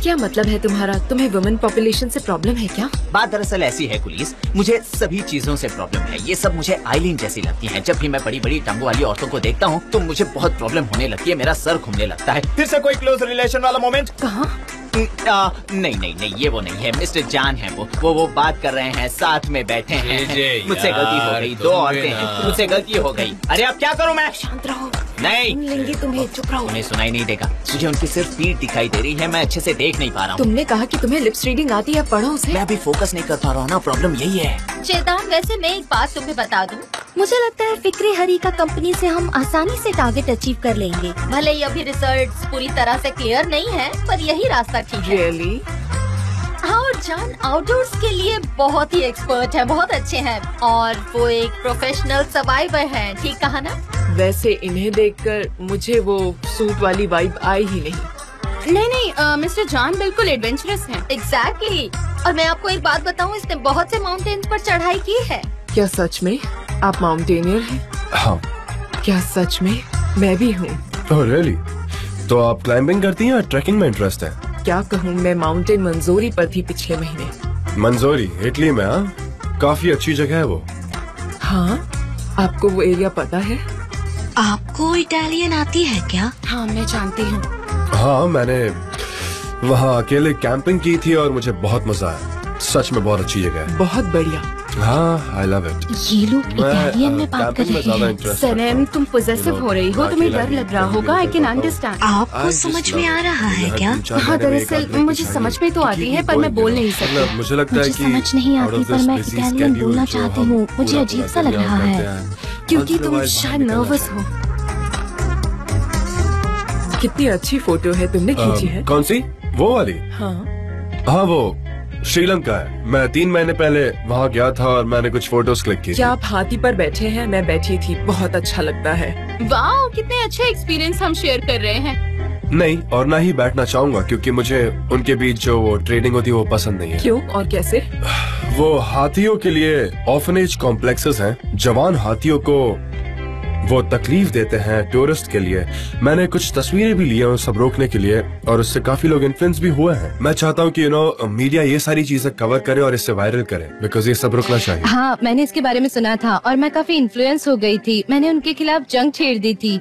क्या मतलब है तुम्हारा? तुम्हें वुमेन पॉपुलेशन से प्रॉब्लम है क्या? बात दरअसल ऐसी है पुलिस, मुझे सभी चीजों से प्रॉब्लम है। ये सब मुझे आइलिन जैसी लगती हैं। जब भी मैं बड़ी बड़ी टांगों वाली औरतों को देखता हूँ तो मुझे बहुत प्रॉब्लम होने लगती है, मेरा सर घूमने लगता है। फिर से कोई क्लोज रिलेशन वाला मोमेंट? कहाँ? नहीं, ये वो नहीं है। मिस्टर जान है वो बात कर रहे हैं, साथ में बैठे हैं। मुझसे गलती हो गई, दो औरतें हैं, मुझसे गलती हो गई। अरे अब क्या करूँ मैं? शांत रहो। नहीं लेंगे तुम्हें, चुप रहो। तुम्हें सुनाई नहीं देगा, मुझे उनकी सिर्फ पीठ दिखाई दे रही है, मैं अच्छे से देख नहीं पा रहा हूँ। तुमने कहा कि तुम्हें लिप्स रीडिंग आती है, पढ़ो उसे। मैं अभी फोकस नहीं कर पा रहा हूँ ना, प्रॉब्लम यही है। चेतन, वैसे मैं एक बात तुम्हें बता दूं, मुझे लगता है फिक्री हरी का कंपनी से हम आसानी से टारगेट अचीव कर लेंगे। भले ही अभी रिजल्ट्स पूरी तरह से क्लियर नहीं है, पर यही रास्ता ठीक है। रियली? हाँ, और जान आउटडोर्स के लिए बहुत ही एक्सपर्ट है, बहुत अच्छे हैं, और वो एक प्रोफेशनल सर्वाइवर हैं। ठीक कहा ना? वैसे इन्हें देखकर मुझे वो सूट वाली वाइब आई ही नहीं। नहीं, मिस्टर जान बिल्कुल एडवेंचरस हैं। एग्जैक्टली। और मैं आपको एक बात बताऊं, इसने बहुत से माउंटेन्स पर चढ़ाई की है। क्या सच में? आप माउंटेनियर हैं? हाँ। क्या सच में? मैं भी हूँ। Oh really? तो आप क्लाइंबिंग करती हैं या ट्रैकिंग में इंटरेस्ट है? क्या कहूँ, मैं माउंटेन मंजूरी पर थी पिछले महीने। मंजूरी इटली में? हाँ, काफी अच्छी जगह है वो। हाँ, आपको वो एरिया पता है? आपको इटालियन आती है क्या? हाँ, मैं जानती हूँ। हाँ, मैंने वहाँ अकेले कैंपिंग की थी और मुझे बहुत मजा आया। सच में बहुत अच्छी जगह है। बहुत बढ़िया। हाँ, आई लव इट। ये लोग इटालियन में बात कर रहे हैं। सलेम, तुम पोजेसिव हो रही हो, तुम्हें डर लग रहा होगा। I can understand. आपको समझ में आ रहा है क्या? हाँ, दरअसल मुझे समझ में तो आती है, पर मैं बोल नहीं सकती। मुझे लगता है कि समझ नहीं आती, पर मैं इटालियन बोलना चाहती हूँ। मुझे अजीब सा लग रहा है, क्योंकि तुम शायद नर्वस हो। कितनी अच्छी फोटो है, तुमने खींची है? कौन सी? वो वाली? हाँ, वो श्रीलंका है। मैं 3 महीने पहले वहाँ गया था और मैंने कुछ फोटोज क्लिक की। क्या आप हाथी पर बैठे हैं? मैं बैठी थी, बहुत अच्छा लगता है। वाह, कितने अच्छे एक्सपीरियंस हम शेयर कर रहे हैं। नहीं, और ना ही बैठना चाहूँगा, क्योंकि मुझे उनके बीच जो वो ट्रेडिंग होती है वो पसंद नहीं है। क्यों और कैसे? वो हाथियों के लिए ऑर्फनेज कॉम्प्लेक्सेस हैं। जवान हाथियों को वो तकलीफ देते हैं टूरिस्ट के लिए। मैंने कुछ तस्वीरें भी ली हैं सब रोकने के लिए, और उससे काफी लोग इन्फ्लुएंस भी हुए हैं। मैं चाहता हूँ कि मीडिया ये सारी चीजें कवर करे और इससे वायरल करे, बिकॉज ये सब रुकना चाहिए। हाँ, मैंने इसके बारे में सुना था और मैं काफी इन्फ्लुएंस हो गई थी। मैंने उनके खिलाफ जंग छेड़ दी थी।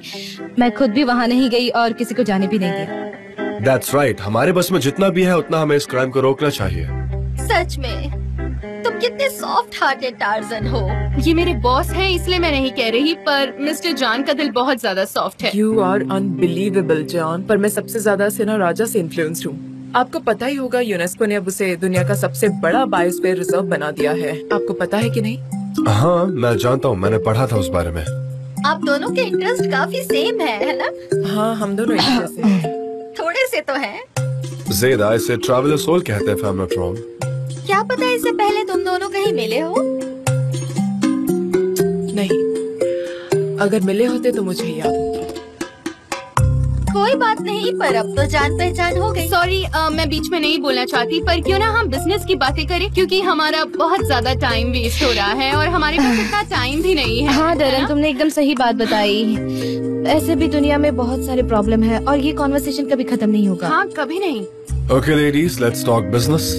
मैं खुद भी वहाँ नहीं गई और किसी को जाने भी नहीं दिया। That's right. हमारे बस में जितना भी है उतना हमें इस क्राइम को रोकना चाहिए। सच में तुम कितने सॉफ्ट हार्टेड टार्जन हो। ये मेरे बॉस हैं, इसलिए मैं नहीं कह रही, पर मिस्टर जान का दिल बहुत ज्यादा सॉफ्ट है। You are unbelievable, John. पर मैं सबसे ज्यादा सेना राजा से इन्फ्लुएंस्ड हूँ। आपको पता ही होगा, यूनेस्को ने अब उसे दुनिया का सबसे बड़ा बायोस्फीयर रिजर्व बना दिया है। आपको पता है कि नहीं? हाँ, मैं जानता हूँ, मैंने पढ़ा था उस बारे में। आप दोनों के इंटरेस्ट काफी सेम है ना? हाँ, हम दोनों एक जैसे हैं। थोड़े से तो हैं। ज़ेदा, इसे ट्रैवलर सोल कहते हैं, if I'm not wrong। क्या पता इससे पहले तुम दोनों कहीं मिले हो? नहीं, अगर मिले होते तो मुझे याद होता। कोई बात नहीं, पर अब तो जान पहचान हो गई। सॉरी, मैं बीच में नहीं बोलना चाहती, पर क्यों ना हम बिजनेस की बातें करें, क्योंकि हमारा बहुत ज्यादा टाइम वेस्ट हो रहा है और हमारे पास इतना टाइम भी नहीं है। हाँ डरन, तुमने एकदम सही बात बताई। ऐसे भी दुनिया में बहुत सारे प्रॉब्लम है और ये कॉन्वर्सेशन कभी खत्म नहीं होगा। हाँ, कभी नहीं। Okay, ladies, let's talk business.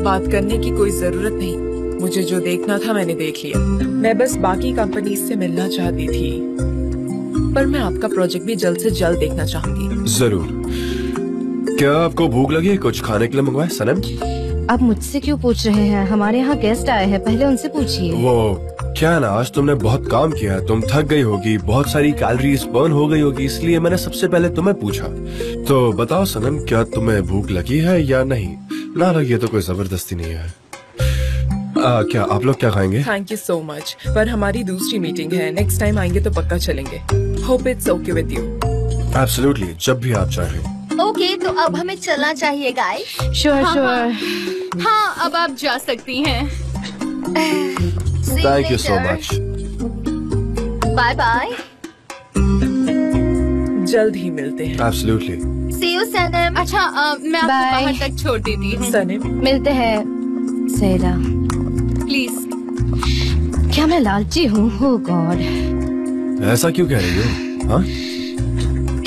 बात करने की कोई जरूरत नहीं, मुझे जो देखना था मैंने देख लिया। मैं बस बाकी कंपनी से मिलना चाहती थी, पर मैं आपका प्रोजेक्ट भी जल्द से जल्द देखना चाहूंगी। जरूर। क्या आपको भूख लगी है? कुछ खाने के लिए मंगवाए सनम? आप मुझसे क्यों पूछ रहे हैं? हमारे यहाँ गेस्ट आए हैं, पहले उनसे पूछिए। वो क्या ना, आज तुमने बहुत काम किया, तुम थक गई होगी, बहुत सारी कैलोरीज बर्न हो गई होगी, इसलिए मैंने सबसे पहले तुम्हें पूछा। तो बताओ सनम, क्या तुम्हें भूख लगी है या नहीं? ना लगी तो कोई जबरदस्ती नहीं है। क्या आप लोग क्या खाएंगे? थैंक यू सो मच, पर हमारी दूसरी मीटिंग है, नेक्स्ट टाइम आएंगे तो पक्का चलेंगे। Hope it's okay with you. Absolutely, जब भी आप चाहें। ओके, तो अब हमें चलना चाहिए गाइस। Sure sure. हाँ, अब आप जा सकती हैं। Thank you so much. Bye bye. जल्द ही मिलते हैं। एब्सोल्युटली। See you Sanam. अच्छा, मैं आपको बाहर तक छोड़ देती हूँ। सनम, मिलते हैं। ज़ेदा, प्लीज। क्या मैं लालची हूँ? ओह गॉड। ऐसा क्यों कह रही हो? हाँ?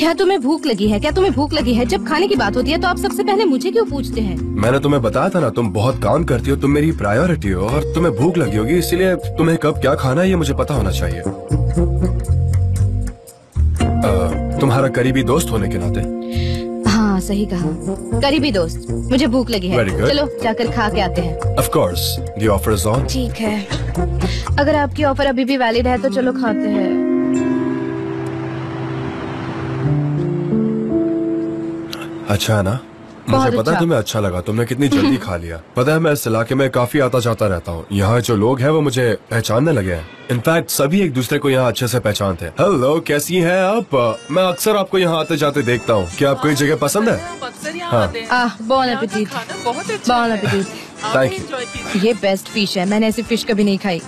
क्या तुम्हें भूख लगी है? क्या तुम्हें भूख लगी है? जब खाने की बात होती है तो आप सबसे पहले मुझे क्यों पूछते हैं? मैंने तुम्हें बताया था ना, तुम बहुत काम करती हो, तुम मेरी प्रायोरिटी हो और तुम्हें भूख लगी होगी, इसीलिए तुम्हें कब क्या खाना है ये मुझे पता होना चाहिए। तुम्हारा करीबी दोस्त होने के नाते। हाँ सही कहा, करीबी दोस्त। मुझे भूख लगी है, चलो जाकर खा के आते हैं। Of course, the offer is on. ठीक है, अगर आपकी ऑफर अभी भी वैलिड है तो चलो खाते हैं। अच्छा है ना? मुझे पता है तुम्हें अच्छा लगा, तुमने कितनी जल्दी खा लिया। पता है मैं इस इलाके में काफी आता जाता रहता हूँ, यहाँ जो लोग हैं वो मुझे पहचानने लगे हैं। इनफैक्ट सभी एक दूसरे को यहाँ अच्छे से पहचानते हैं। हेलो, कैसी हैं आप? मैं अक्सर आपको यहाँ आते जाते देखता हूँ। क्या आपको ये जगह पसंद है? हाँ, bone appétit. Bone appétit. Thank you. ये बेस्ट फिश है, मैंने ऐसी फिश कभी नहीं खाई।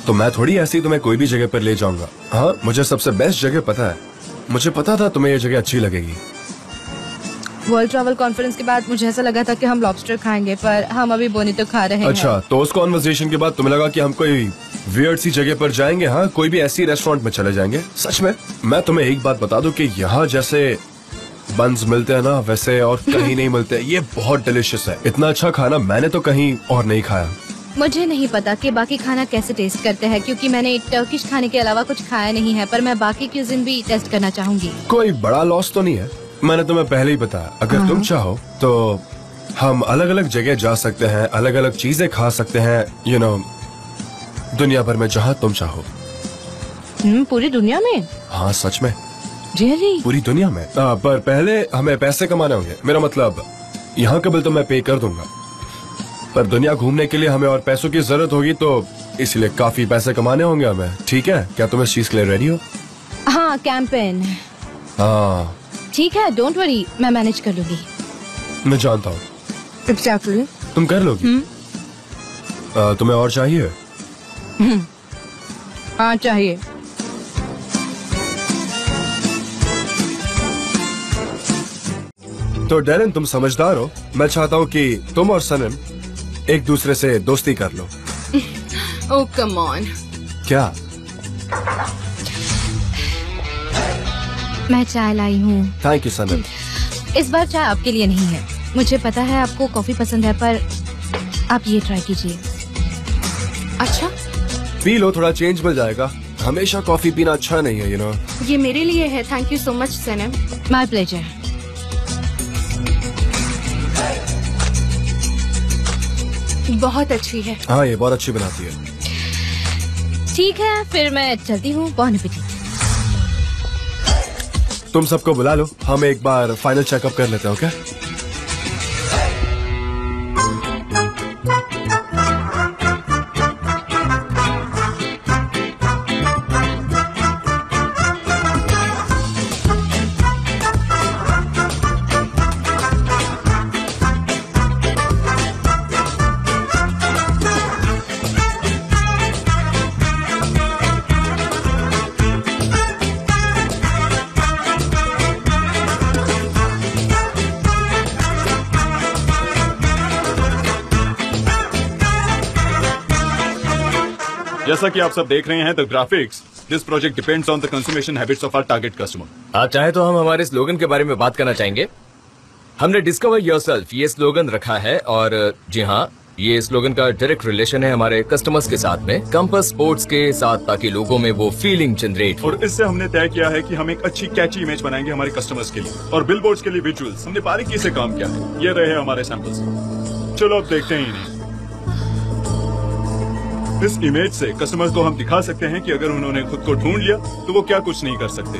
तो मैं थोड़ी ऐसी तुम्हें कोई भी जगह पर ले जाऊंगा। हाँ, मुझे सबसे बेस्ट जगह पता है। मुझे पता था तुम्हें ये जगह अच्छी लगेगी। वर्ल्ड ट्रैवल कॉन्फ्रेंस के बाद मुझे ऐसा लगा था कि हम लॉबस्टर खाएंगे, पर हम अभी बोनीतो खा रहे हैं। अच्छा, तो उस कॉन्वर्सेशन के बाद तुम्हें लगा कि हम कोई वियर्ड सी जगह पर जाएंगे? हाँ, कोई भी ऐसी रेस्टोरेंट में चले जाएंगे। सच में मैं तुम्हें एक बात बता दूं कि यहाँ जैसे बन्स मिलते हैं ना, वैसे और कहीं नहीं मिलते। ये बहुत डिलिशियस है। इतना अच्छा खाना मैंने तो कहीं और नहीं खाया। मुझे नहीं पता कि बाकी खाना कैसे टेस्ट करते हैं, क्योंकि मैंने टर्किश खाने के अलावा कुछ खाया नहीं है, पर मैं बाकी क्यूजिन भी टेस्ट करना चाहूंगी। कोई बड़ा लॉस तो नहीं है, मैंने तुम्हें पहले ही बताया। अगर तुम चाहो तो हम अलग अलग जगह जा सकते हैं, अलग अलग चीजें खा सकते हैं, यू नो, दुनिया भर में जहाँ तुम चाहो। पूरी दुनिया में? हाँ सच में। Really? पूरी दुनिया में। पर पहले हमें पैसे कमाने होंगे। मेरा मतलब यहाँ का बिल तो मैं पे कर दूंगा, पर दुनिया घूमने के लिए हमें और पैसों की जरूरत होगी, तो इसलिए काफी पैसे कमाने होंगे हमें। ठीक है, क्या तुम इस चीज के लिए रेडी हो? हाँ, कैंपेन। हाँ ठीक है, डोंट वरी, मैं मैनेज कर लूंगी। मैं जानता हूँ। Exactly. तुम कर लोगी। तुम्हें और चाहिए? हाँ चाहिए। तो डैरन, तुम समझदार हो। मैं चाहता हूँ कि तुम और सनम एक दूसरे से दोस्ती कर लो। ओह कम ऑन। क्या? मैं चाय लाई हूँ। थैंक यू सनम। इस बार चाय आपके लिए नहीं है। मुझे पता है आपको कॉफी पसंद है, पर आप ये ट्राई कीजिए। अच्छा, पी लो, थोड़ा चेंज मिल जाएगा। हमेशा कॉफी पीना अच्छा नहीं है, यू नो। ये मेरे लिए है। Thank you so much Sanam. My pleasure. बहुत अच्छी है। हाँ, ये बहुत अच्छी बनाती है। ठीक है, फिर मैं चलती हूँ। Bone appétit. तुम सबको बुला लो, हम एक बार फाइनल चेकअप कर लेते हैं, ओके? जैसा कि आप सब देख रहे हैं, the graphics, this project depends on the consumption habits of our target customer. आप चाहे तो हम हमारे स्लोगन के बारे में बात करना चाहेंगे। हमने डिस्कवर योरसेल्फ ये स्लोगन रखा है, और जी हाँ, ये स्लोगन का डायरेक्ट रिलेशन है हमारे कस्टमर्स के साथ में, कैंपस स्पोर्ट्स के साथ, ताकि लोगों में वो फीलिंग जनरेट हो। और इससे हमने तय किया है कि हम एक अच्छी कैची इमेज बनाएंगे हमारे कस्टमर्स के लिए, और बिलबोर्ड्स के लिए विजुअल्स हमने बारीकी से काम किया है। ये रहे हमारे सैंपल्स। चलो अब देखते हैं इन्हें। इस इमेज से कस्टमर्स को हम दिखा सकते हैं कि अगर उन्होंने खुद को ढूंढ लिया तो वो क्या कुछ नहीं कर सकते।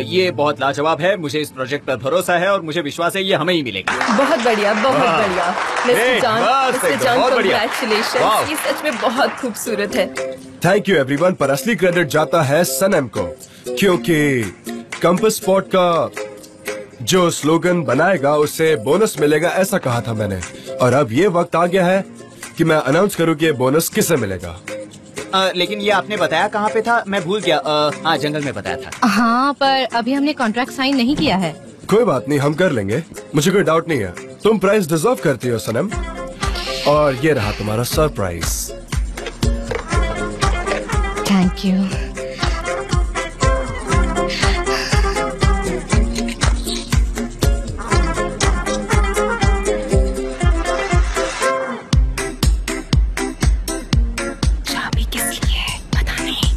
ये बहुत लाजवाब है। मुझे इस प्रोजेक्ट पर भरोसा है और मुझे विश्वास है ये हमें ही मिलेगा। बहुत बढ़िया, बहुत बढ़िया। Mister John, congratulations. ये सच में बहुत खूबसूरत है। थैंक यू एवरीवन, पर असली क्रेडिट जाता है सनम को, क्योंकि कैंपस स्पॉट का जो स्लोगन बनाएगा उससे बोनस मिलेगा, ऐसा कहा था मैंने। और अब ये वक्त आ गया है कि मैं अनाउंस करूं कि ये बोनस किसे मिलेगा। लेकिन ये आपने बताया कहाँ पे था? मैं भूल गया। हाँ, जंगल में बताया था। हाँ, पर अभी हमने कॉन्ट्रैक्ट साइन नहीं किया है। कोई बात नहीं, हम कर लेंगे, मुझे कोई डाउट नहीं है। तुम प्राइस डिजर्व करती हो सनम, और ये रहा तुम्हारा सरप्राइज। Thank you. चाबी किसकी है पता नहीं।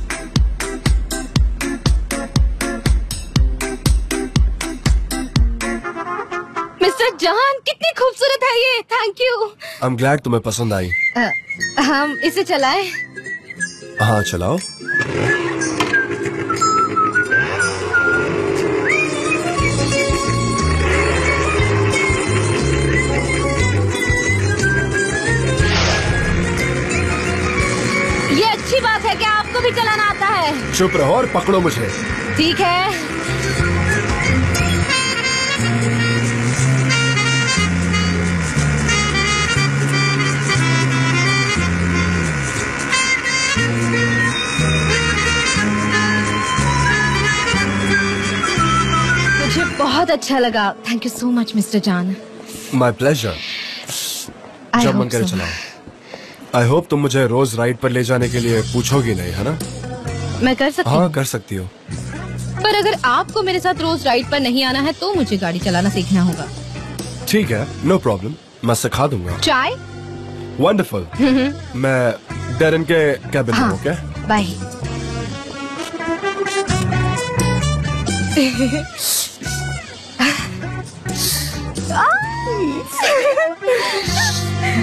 मिस्टर जहान, कितनी खूबसूरत है ये। Thank you. I am glad तुम्हें पसंद आई। हम इसे चलाएं? हाँ चलाओ। ये अच्छी बात है कि आपको भी चलाना आता है। चुप रहो और पकड़ो मुझे। ठीक है। मुझे बहुत अच्छा लगा। Thank you so much Mr John. My pleasure. जब मन करे चलाओ। आई होप तुम मुझे रोज राइड पर ले जाने के लिए पूछोगी नहीं, है ना? मैं कर सकती हूँ। हाँ कर सकती हो। पर अगर आपको मेरे साथ रोज राइड पर नहीं आना है तो मुझे गाड़ी चलाना सीखना होगा। ठीक है, नो प्रॉब्लम, मैं सिखा दूंगा। चाय? वंडरफुल। मैं डेरन के कैबिन में हूँ। Okay bye.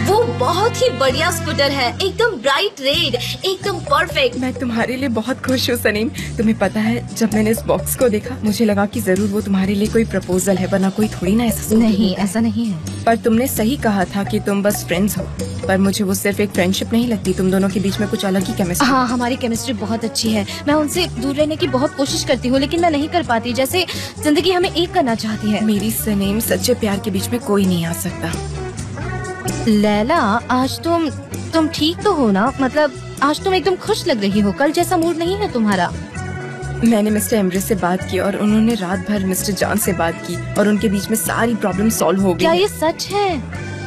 वो बहुत ही बढ़िया स्कूटर है, एकदम ब्राइट रेड, एकदम परफेक्ट। मैं तुम्हारे लिए बहुत खुश हूँ सनीम। तुम्हें पता है, जब मैंने इस बॉक्स को देखा मुझे लगा कि जरूर वो तुम्हारे लिए कोई प्रपोजल है, वरना कोई थोड़ी ना ऐसा। नहीं, ऐसा नहीं है। पर तुमने सही कहा था कि तुम बस फ्रेंड्स हो, पर मुझे वो सिर्फ एक फ्रेंडशिप नहीं लगती, तुम दोनों के बीच में कुछ अलग ही केमिस्ट्री। हाँ, हमारी केमिस्ट्री बहुत अच्छी है। मैं उनसे दूर रहने की बहुत कोशिश करती हूँ, लेकिन मैं नहीं कर पाती। जैसे जिंदगी हमें एक करना चाहती है। मेरी सनीम, सच्चे प्यार के बीच में कोई नहीं आ सकता। लैला, आज तुम ठीक तो हो ना? मतलब आज तुम एकदम खुश लग रही हो, कल जैसा मूड नहीं है तुम्हारा। मैंने मिस्टर एमरे से बात की और उन्होंने रात भर मिस्टर जॉन से बात की और उनके बीच में सारी प्रॉब्लम सॉल्व हो गई। क्या ये सच है?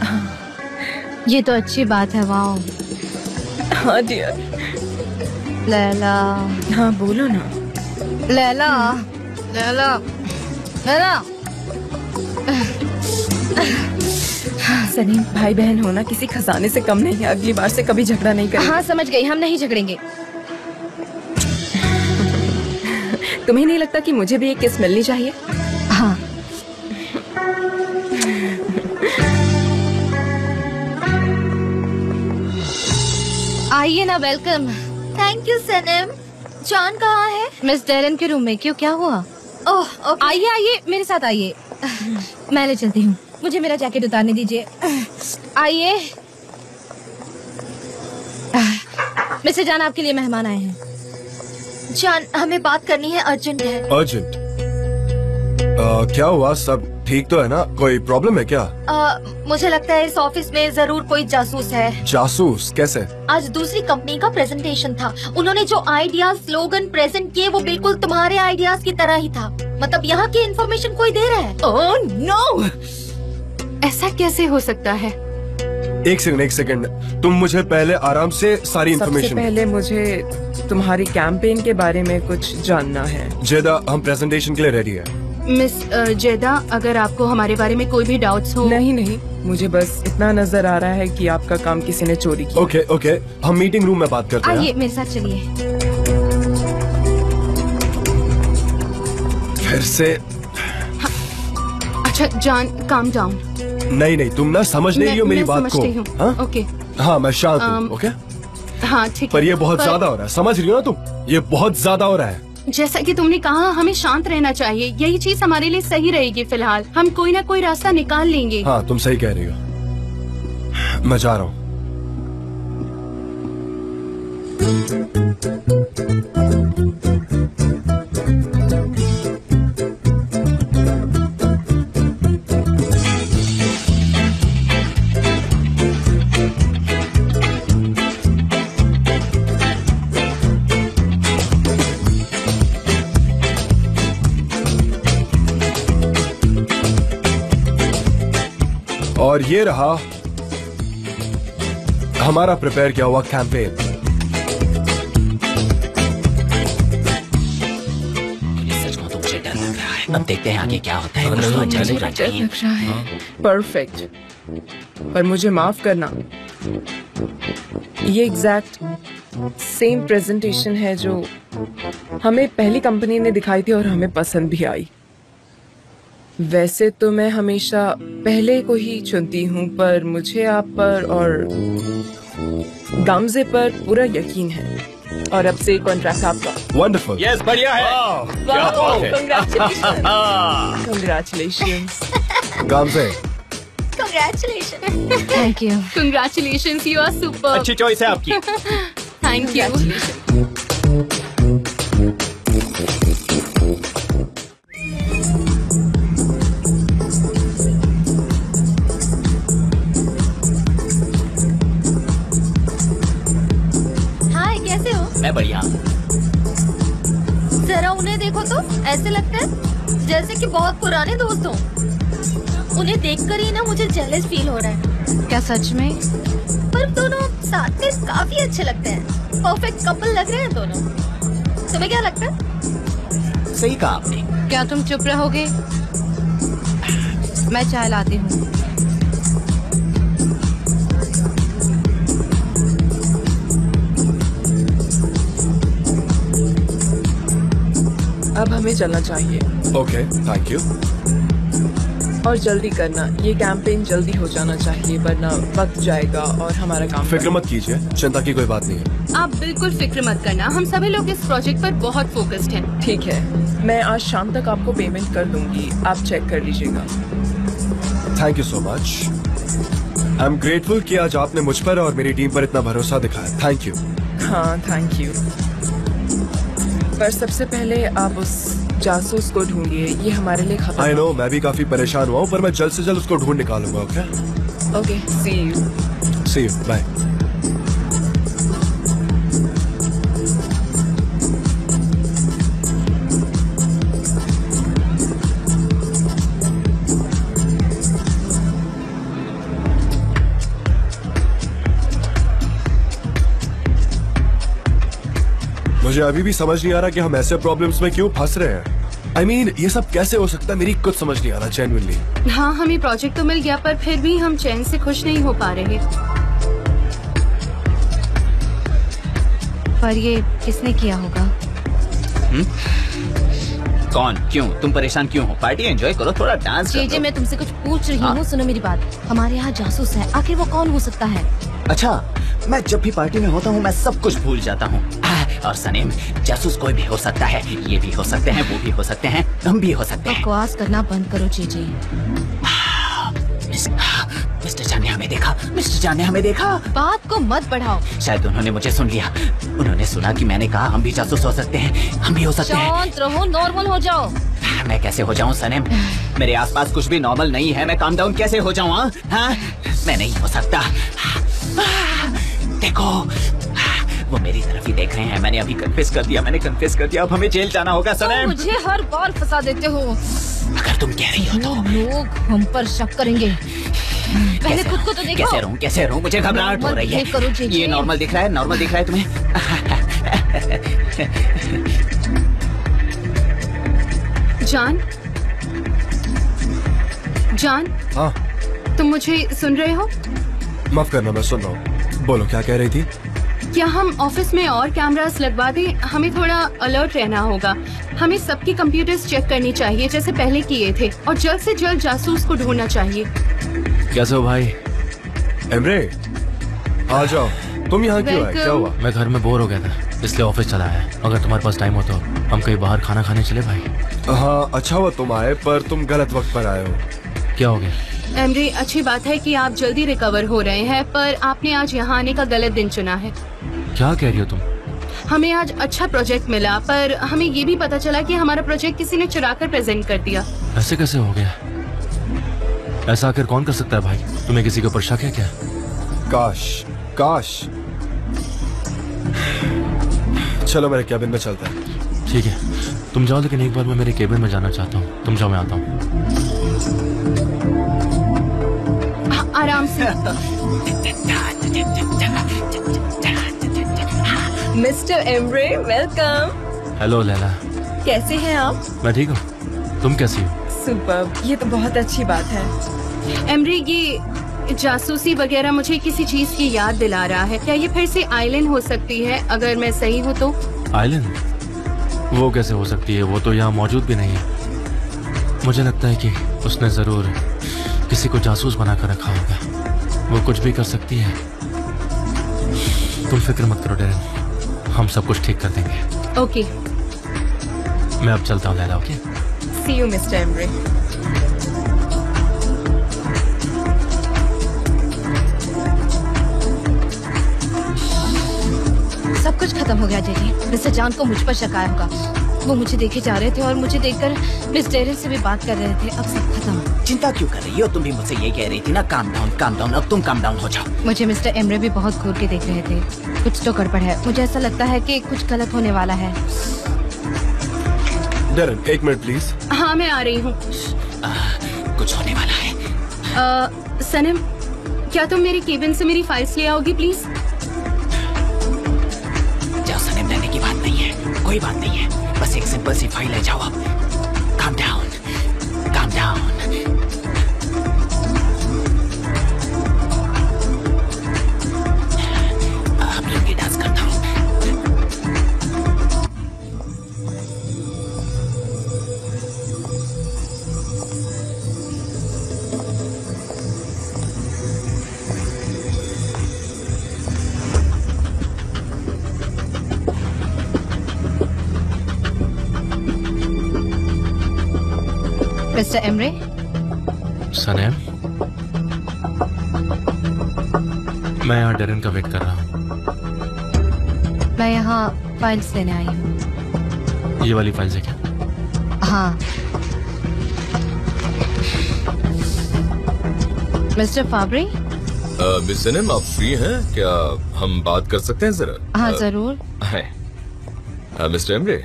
हाँ। ये तो अच्छी बात है। वाओ। हाँ डियर। लैला। हाँ बोलो ना। लैला, लैला, लैला। सनीम, भाई बहन होना किसी खजाने से कम नहीं है। अगली बार से कभी झगड़ा नहीं करेंगे। हाँ समझ गई, हम नहीं झगड़ेंगे। तुम्हें नहीं लगता कि मुझे भी एक किस मिलनी चाहिए? हाँ। आइए ना, welcome. Thank you Sanam. John कहाँ है? मिस डेरन के रूम में। क्यों, क्या हुआ? ओह आइए आइए, मेरे साथ आइए। मैं ले चलती हूँ, मुझे मेरा जैकेट उतारने दीजिए। आइए। मिस्टर जान, आपके लिए मेहमान आए हैं। जॉन, हमें बात करनी है, अर्जेंट है। अर्जेंट? क्या हुआ? सब ठीक तो है ना? कोई प्रॉब्लम है क्या? मुझे लगता है इस ऑफिस में जरूर कोई जासूस है। जासूस? कैसे? आज दूसरी कंपनी का प्रेजेंटेशन था। उन्होंने जो आइडियाज, स्लोगन प्रेजेंट किए वो बिल्कुल तुम्हारे आइडियाज की तरह ही था। मतलब यहाँ की इन्फॉर्मेशन कोई दे रहा है। ओह नो, ऐसा कैसे हो सकता है? एक सेकंड, तुम मुझे पहले आराम से सारी इन्फॉर्मेशन। सबसे पहले मुझे तुम्हारी कैंपेन के बारे में कुछ जानना है। जेदा, हम प्रेजेंटेशन के लिए रेडी है। मिस जेदा, अगर आपको हमारे बारे में कोई भी डाउट्स हो। नहीं, मुझे बस इतना नजर आ रहा है कि आपका काम किसी ने चोरी किया। ओके, हम मीटिंग रूम में बात करते हैं। आइए मेरे साथ चलिए। फिर से? अच्छा जॉन, काम डाउन। नहीं, तुम ना समझ नहीं रही हो मेरी बात को। हाँ? ओके। हाँ, मैं शांत हूँ। ओके। हाँ ठीक। पर ये बहुत ज्यादा हो रहा है, समझ रही हो ना तुम? ये बहुत ज्यादा हो रहा है। जैसा कि तुमने कहा, हमें शांत रहना चाहिए। यही चीज हमारे लिए सही रहेगी। फिलहाल हम कोई ना कोई रास्ता निकाल लेंगे। हाँ, तुम सही कह रही हो। मैं जा रहा हूँ। और ये रहा हमारा प्रिपेयर किया हुआ कैंपेन। लग रहा है। अब देखते हैं आगे क्या होता है। कुछ तो अच्छा चलना चाहिए। लग रहा है परफेक्ट। पर मुझे माफ करना, ये एग्जैक्ट सेम प्रेजेंटेशन है जो हमें पहली कंपनी ने दिखाई थी और हमें पसंद भी आई। वैसे तो मैं हमेशा पहले को ही चुनती हूँ, पर मुझे आप पर और गामजे पर पूरा यकीन है और अब से कॉन्ट्रैक्ट आपका। वंडरफुल। यस, बढ़िया है। क्या बात है। Congratulations. Gamze, Congratulations. Thank you. Congratulations, you are super. अच्छी चॉइस है आपकी। Thank you. हाय, कैसे हो? मैं बढ़िया हूँ। जरा उन्हें देखो तो ऐसे लगता है जैसे कि बहुत पुराने दोस्त हो। उन्हें देखकर ही ना मुझे जेलस फील हो रहा है। क्या सच में? पर दोनों साथ में काफी अच्छे लगते हैं। परफेक्ट कपल लग रहे हैं दोनों। तुम्हें क्या लगता है? सही कहा आपने। क्या तुम चुप रहोगे? मैं चाय लाती हूँ। अब हमें चलना चाहिए। Okay, thank you. और जल्दी करना, ये कैंपेन जल्दी हो जाना चाहिए वरना वक्त जाएगा और हमारा काम। फिक्र मत कीजिए, चिंता की कोई बात नहीं है। आप बिल्कुल फिक्र मत करना, हम सभी लोग इस प्रोजेक्ट पर बहुत फोकस्ड हैं। ठीक है, मैं आज शाम तक आपको पेमेंट कर दूंगी, आप चेक कर लीजिएगा। Thank you so much. I am grateful कि आज आपने मुझ पर और मेरी टीम पर इतना भरोसा दिखाया। Thank you. हाँ, थैंक यू। पर सबसे पहले आप उस जासूस को ढूंढिए, ये हमारे लिए खतरा। आई नो, मैं भी काफी परेशान हुआ हूँ, पर मैं जल्द से जल्द उसको ढूंढ निकालूंगा। Okay okay, see you. See you, bye. मुझे अभी भी समझ नहीं आ रहा कि हम ऐसे प्रॉब्लम्स में क्यों फंस रहे हैं। I mean, ये सब कैसे हो सकता है, मेरी कुछ समझ नहीं आ रहा जेन्युइनली। हाँ, हमें प्रोजेक्ट तो मिल गया पर फिर भी हम चैन से खुश नहीं हो पा रहे। पर ये किसने किया होगा? कौन? क्यों? तुम परेशान क्यों हो? पार्टी एंजॉय करो, थोड़ा डांस करो। जे मैं तुमसे कुछ पूछ रही हूँ, सुनो मेरी बात। हमारे यहाँ जासूस है, आखिर वो कौन हो सकता है? अच्छा, मैं जब भी पार्टी में होता हूँ मैं सब कुछ भूल जाता हूँ। और सनीम, जासूस कोई भी हो सकता है, ये भी हो सकते हैं, वो भी हो सकते हैं, हम भी हो सकते हैं। बकवास करना बंद करो जे। मिस्टर जान ने हमें देखा, मिस्टर जान ने हमें देखा। बात को मत बढ़ाओ। शायद उन्होंने मुझे सुन लिया। उन्होंने सुना कि मैंने कहा हम भी जासूस हो सकते हैं, हम भी हो सकते हैं। शांत रहो, नॉर्मल हो जाओ। मैं कैसे हो जाऊं सनीम? मेरे आसपास कुछ भी नॉर्मल नहीं है, मैं काम डाउन कैसे हो जाऊं? हाँ, मैं नहीं हो सकता। देखो, वो मेरी तरफ ही देख रहे हैं। मैंने अभी कन्फेस कर दिया, अब हमें जेल जाना होगा सनीम। मुझे हर बार फंसा देते हो। अगर तुम कह रही हो तो लोग हम पर शक करेंगे। पहले खुद को तो देखो। कैसे रहूं? मुझे घबराहट हो रही है। ये नॉर्मल दिख रहा है तुम्हें? जान, हाँ, तुम मुझे सुन रहे हो? माफ करना, मैं सुन रहा हूँ। बोलो, क्या कह रही थी? क्या हम ऑफिस में और कैमरास लगवा दें? हमें थोड़ा अलर्ट रहना होगा। हमें सबकी कंप्यूटर्स चेक करनी चाहिए जैसे पहले किए थे, और जल्द से जल्द जासूस को ढूंढना चाहिए। कैसे हो भाई? एमरे, आ जाओ। तुम यहाँ क्यों आए? क्या हुआ? मैं घर में बोर हो गया था, इसलिए ऑफिस चला आया। अगर तुम्हारे पास टाइम हो तो हम कहीं बाहर खाना खाने चले भाई। हाँ, अच्छा हुआ तुम आए, पर तुम गलत वक्त पर आए हो। क्या हो गया? एमरे, अच्छी बात है कि आप जल्दी रिकवर हो रहे हैं, पर आपने आज यहाँ आने का गलत दिन चुना है। क्या कह रही हो तुम? हमें आज अच्छा प्रोजेक्ट मिला, पर हमें ये भी पता चला कि हमारा प्रोजेक्ट किसी ने चुरा कर प्रेजेंट कर दिया। ऐसे कैसे हो गया? ऐसा आखिर कौन कर सकता है भाई? तुम्हें किसी के ऊपर शक है क्या? काश। चलो मेरे केबिन में चलते हैं। ठीक है, तुम जाओ, लेकिन एक बार मैं मेरे केबिन में जाना चाहता हूँ। तुम जाओ, मैं आता हूँ। आराम से। Mister Emre, welcome. Hello Laila. कैसे हैं आप? मैं ठीक हूँ, तुम कैसी हो? सुपर, ये तो बहुत अच्छी बात है। एमरी, ये जासूसी वगैरह मुझे किसी चीज की याद दिला रहा है। क्या ये फिर से आइलैंड हो सकती है? अगर मैं सही हूँ तो। आइलैंड? वो कैसे हो सकती है? वो तो यहाँ मौजूद भी नहीं है। मुझे लगता है कि उसने जरूर किसी को जासूस बनाकर रखा होगा। वो कुछ भी कर सकती है। तुम फिक्र मत करो डेरेन, हम सब कुछ ठीक कर देंगे। ओके, मैं अब चलता हूँ Laila. Okay, see you mister Emre. सब कुछ खत्म हो गया जेजी। मिस्टर जॉन को मुझ पर शक आया होगा। वो मुझे देखे जा रहे थे और मुझे देखकर मिस डेरेन से भी बात कर रहे थे। अब सब खत्म। चिंता क्यों कर रही हो? तुम भी मुझसे ये कह रही थी ना, काम डाउन। अब तुम काम डाउन हो जाओ। मुझे मिस्टर एमरे भी बहुत घूर के देख रहे थे। कुछ तो गड़बड़ है। मुझे ऐसा लगता है कि कुछ गलत होने वाला है। Darren, 1 minute please. हाँ, मैं आ रही हूँ। कुछ होने वाला है। सनम, क्या तुम मेरी केबिन से मेरी फाइल्स ले आओगी प्लीज? जाओ सनम, रहने की बात नहीं है, कोई बात नहीं है। बस एक सिंपल सी फाइल ले जाओ। अब काम डाउन। अब लुंगी डांस करता हूँ। Mister Emre. सनम, मैं यहाँ डेरेन का वेट कर रहा हूँ। मैं यहाँ फाइल्स लेने आई हूँ। ये वाली फाइल्स है क्या? हाँ। मिस्टर फाब्री। मिस सनम, आप फ्री हैं? क्या हम बात कर सकते हैं जरा? हाँ जरूर। मिस्टर एमरे,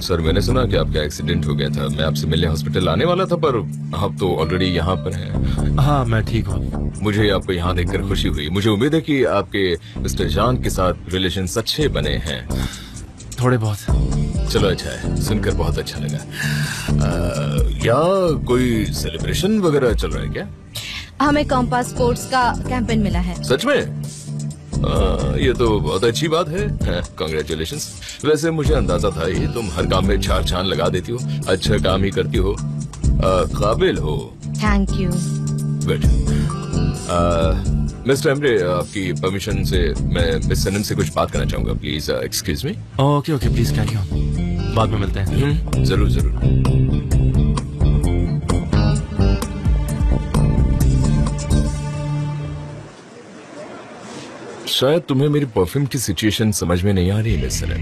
सर मैंने सुना कि आपका एक्सीडेंट हो गया था। मैं आपसे मिलने हॉस्पिटल आने वाला था, पर आप तो ऑलरेडी यहाँ पर हैं। हाँ, मैं ठीक हूँ। मुझे आपको यहाँ देखकर खुशी हुई। मुझे उम्मीद है कि आपके मिस्टर जॉन के साथ रिलेशंस अच्छे बने हैं। थोड़े बहुत। चलो, अच्छा है, सुनकर बहुत अच्छा लगा। या कोई सेलिब्रेशन वगैरह चल रहा है क्या? हमें कॉम्पास स्पोर्ट्स का कैंपेन मिला है। सच में? ये तो बहुत अच्छी बात है। कांग्रेचुलेशंस। वैसे मुझे अंदाजा था ही, तुम हर काम में 4 चांद लगा देती हो। अच्छा काम ही करती हो, काबिल हो। Thank you. Good. Mister Emre, आपकी परमिशन से मैं मिस सनम से कुछ बात करना चाहूंगा। Please excuse me. Okay, please carry on. बाद में मिलते हैं। जरूर जरूर। शायद तुम्हें मेरी परफ्यूम की सिचुएशन समझ में नहीं आ रही मिस सनम।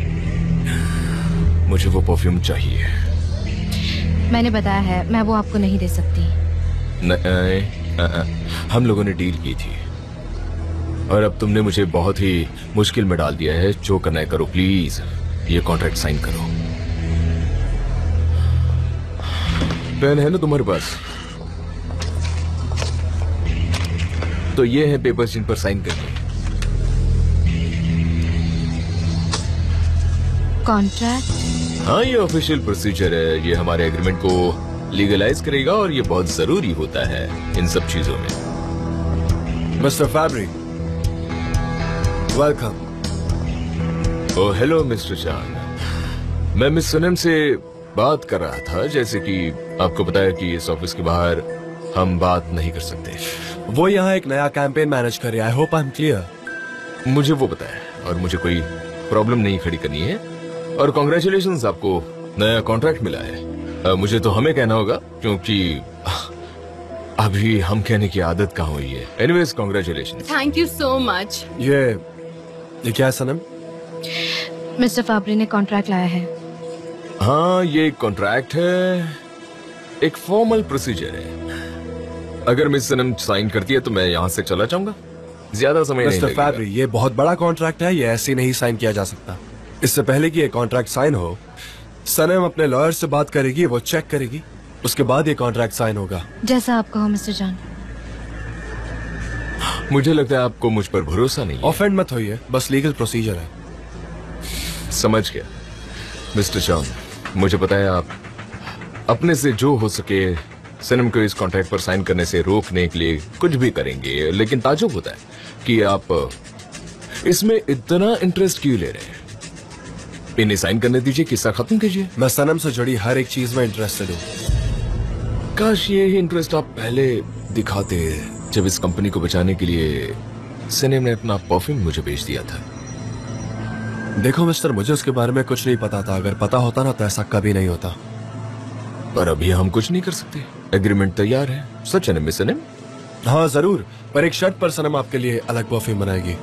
मुझे वो परफ्यूम चाहिए। मैंने बताया है, मैं वो आपको नहीं दे सकती। हम लोगों ने डील की थी और अब तुमने मुझे बहुत ही मुश्किल में डाल दिया है। जो करना है करो, प्लीज ये कॉन्ट्रैक्ट साइन करो। पेन है ना तुम्हारे पास? तो ये है पेपर्स जिन पर साइन करनी है। कॉन्ट्रैक्ट? हाँ, ये ऑफिशियल प्रोसीजर है। ये हमारे एग्रीमेंट को लीगलाइज करेगा और ये बहुत जरूरी होता है इन सब चीजों में। Mister Fabri, welcome. Oh hello mister John. मैं मिस सनम से बात कर रहा था। जैसे कि आपको पता है कि इस ऑफिस के बाहर हम बात नहीं कर सकते। वो यहाँ एक नया कैंपेन मैनेज कर रहा है। I hope I am clear. मुझे वो पता है और मुझे कोई प्रॉब्लम नहीं खड़ी करनी है। और कॉन्ग्रेचुलेशंस, आपको नया कॉन्ट्रैक्ट मिला है। मुझे तो हमें कहना होगा क्योंकि अभी हम कहने की आदत कहाँ हुई है। Anyways congratulations. Thank you so much. ये क्या है सनम? मिस्टर फाब्री ने कॉन्ट्रैक्ट लाया है। हाँ, ये एक कॉन्ट्रैक्ट है, एक फॉर्मल प्रोसीजर है। अगर मिस सनम साइन करती है तो मैं यहाँ से चला जाऊंगा। ज्यादा समय नहीं लगेगा। मिस्टर फैब्री, ये बहुत बड़ा कॉन्ट्रैक्ट है। ये ऐसे नहीं साइन किया जा सकता। इससे पहले कि ये कॉन्ट्रैक्ट साइन हो, सनम अपने लॉयर से बात करेगी, वो चेक करेगी, उसके बाद ये कॉन्ट्रैक्ट साइन होगा। जैसा आप कहो मिस्टर जॉन। मुझे लगता है आपको मुझ पर भरोसा नहीं है। ऑफेंड मत होइए, बस लीगल प्रोसीजर है। समझ गया। मिस्टर जॉन, मुझे पता है आप अपने से जो हो सके सनम को इस कॉन्ट्रैक्ट पर साइन करने से रोकने के लिए कुछ भी करेंगे, लेकिन ताज्जुब होता है कि आप इसमें इतना इंटरेस्ट क्यों ले रहे हैं। इन्हें साइन करने दीजिए, किस्सा खत्म कीजिए। मैं सनम से जुड़ी हर एक चीज में इंटरेस्टेड हूँ। काश ये ही इंटरेस्ट आप पहले दिखाते जब इस कंपनी को बचाने के लिए सनम ने अपना परफ्यूम मुझे बेच दिया था। देखो मिस्टर, मुझे उसके बारे में कुछ नहीं पता था। अगर पता होता ना तो ऐसा कभी नहीं होता। पर अभी हम कुछ नहीं कर सकते। एग्रीमेंट तैयार है, सच है ना मिस सनम? हाँ जरूर, पर एक शर्त पर सनम आपके लिए अलग परफ्यूम बनाएगी।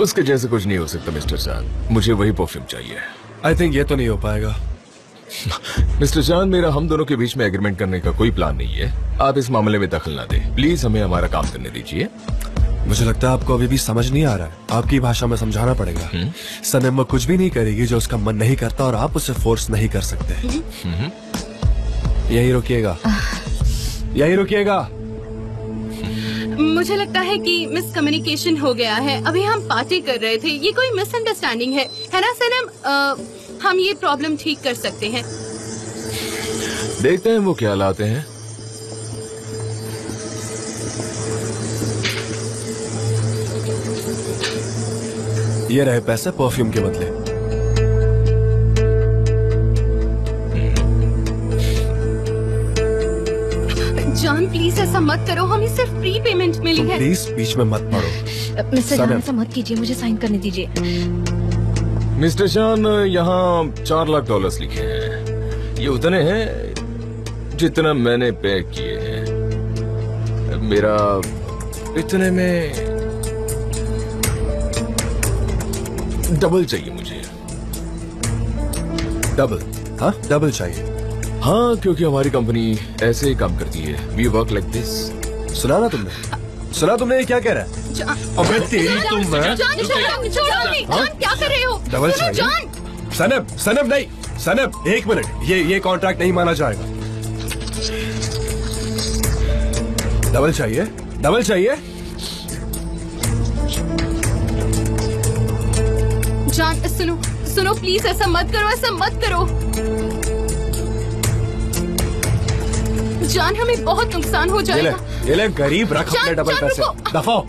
उसके जैसे कुछ नहीं हो सकता मिस्टर जान, मुझे वही परफ्यूम चाहिए। आई थिंक ये तो नहीं हो पाएगा। मिस्टर जान, मेरा हम दोनों के बीच में एग्रीमेंट करने का कोई प्लान नहीं है। आप इस मामले में दखल ना दें प्लीज, हमें हमारा काम करने दीजिए। मुझे लगता है आपको अभी भी समझ नहीं आ रहा है। आपकी भाषा में समझाना पड़ेगा। सनम वो कुछ भी नहीं करेगी जो उसका मन नहीं करता, और आप उसे फोर्स नहीं कर सकते। यही रुकिएगा, यही रुकिएगा। मुझे लगता है कि मिसकम्युनिकेशन हो गया है। अभी हम पार्टी कर रहे थे, ये कोई मिसअंडरस्टैंडिंग है ना सनम? हम ये प्रॉब्लम ठीक कर सकते हैं। देखते हैं वो क्या लाते हैं। ये रहे पैसे परफ्यूम के बदले। जान प्लीज ऐसा मत करो, हमें सिर्फ प्री पेमेंट मिली है। प्लीज बीच में मत पड़ो। मिस्टर जान ऐसा मत कीजिए, मुझे साइन करने दीजिए। मिस्टर जान, यहाँ $4 लाख लिखे हैं। ये उतने हैं जितना मैंने पे किए हैं। मेरा इतने में डबल चाहिए मुझे। डबल? हाँ डबल चाहिए। हाँ, क्योंकि हमारी कंपनी ऐसे ही काम करती है। We work like this. सुना ना तुमने? सुना तुमने ये क्या कह रहा है? अबे तेरी तुम मैं जान क्या कर रहे हो? डबल चाहिए? सनम, सनम नहीं, सनम एक मिनट, ये कॉन्ट्रैक्ट नहीं माना जाएगा। डबल चाहिए, डबल चाहिए। जान सुनो सुनो प्लीज, ऐसा मत करो, ऐसा मत करो। जान हमें बहुत नुकसान हो जाएगा। ये ले गरीब, रख अपने डबल पैसे। दफाओ।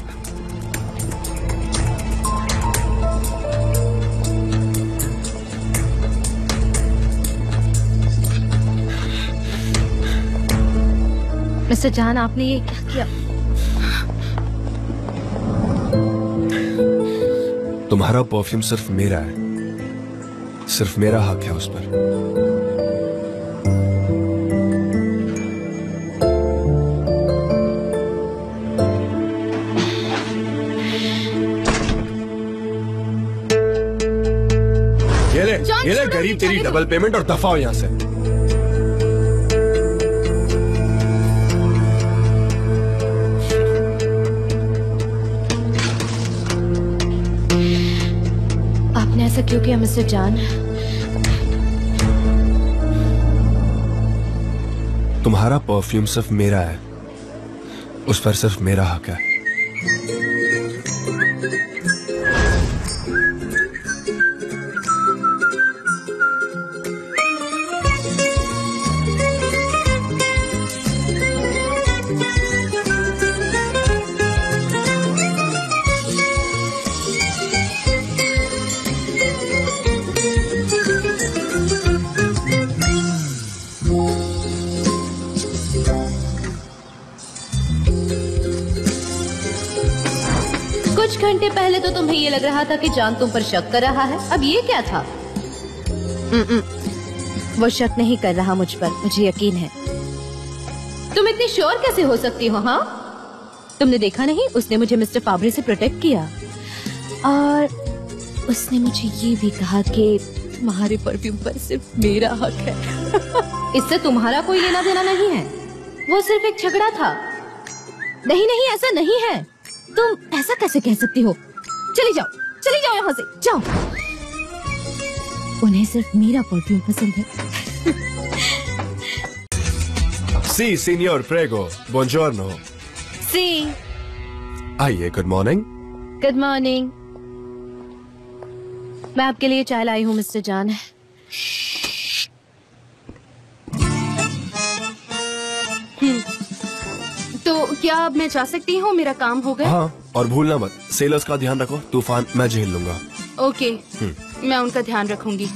मिस्टर जान, आपने ये क्या किया? तुम्हारा परफ्यूम सिर्फ मेरा है, सिर्फ मेरा हक है उस पर। ये ले गरीब, तेरी डबल पेमेंट, और दफा हो यहाँ से। आपने ऐसा क्यों किया मिस्टर जान? तुम्हारा परफ्यूम सिर्फ मेरा है, उस पर सिर्फ मेरा हक है। घंटे पहले तो तुम्हें ये लग रहा था कि जान तुम पर शक कर रहा है, अब ये क्या था? वो शक नहीं कर रहा मुझ पर, मुझे यकीन है। तुम इतनी श्योर कैसे हो सकती हो? हाँ, तुमने देखा नहीं, उसने मुझे मिस्टर फाब्रे से प्रोटेक्ट किया, और उसने मुझे ये भी कहा कि तुम्हारे परफ्यूम पर सिर्फ मेरा हक है। इससे तुम्हारा कोई लेना देना नहीं है, वो सिर्फ एक झगड़ा था। नहीं नहीं, ऐसा नहीं है। तुम ऐसा कैसे कह सकती हो? चली जाओ यहाँ से, जाओ। उन्हें सिर्फ मेरा परफ्यूम पसंद है। सी सीनियर प्रेगो, बुongiorno। सी। आइए, गुड मॉर्निंग। Good morning. मैं आपके लिए चाय लाई हूँ मिस्टर जान। तो क्या अब मैं जा सकती हूँ? मेरा काम हो गया? हाँ, और भूलना मत, सेलर्स का ध्यान रखो, तूफान मैं झेल लूंगा। ओके, मैं उनका ध्यान रखूंगी।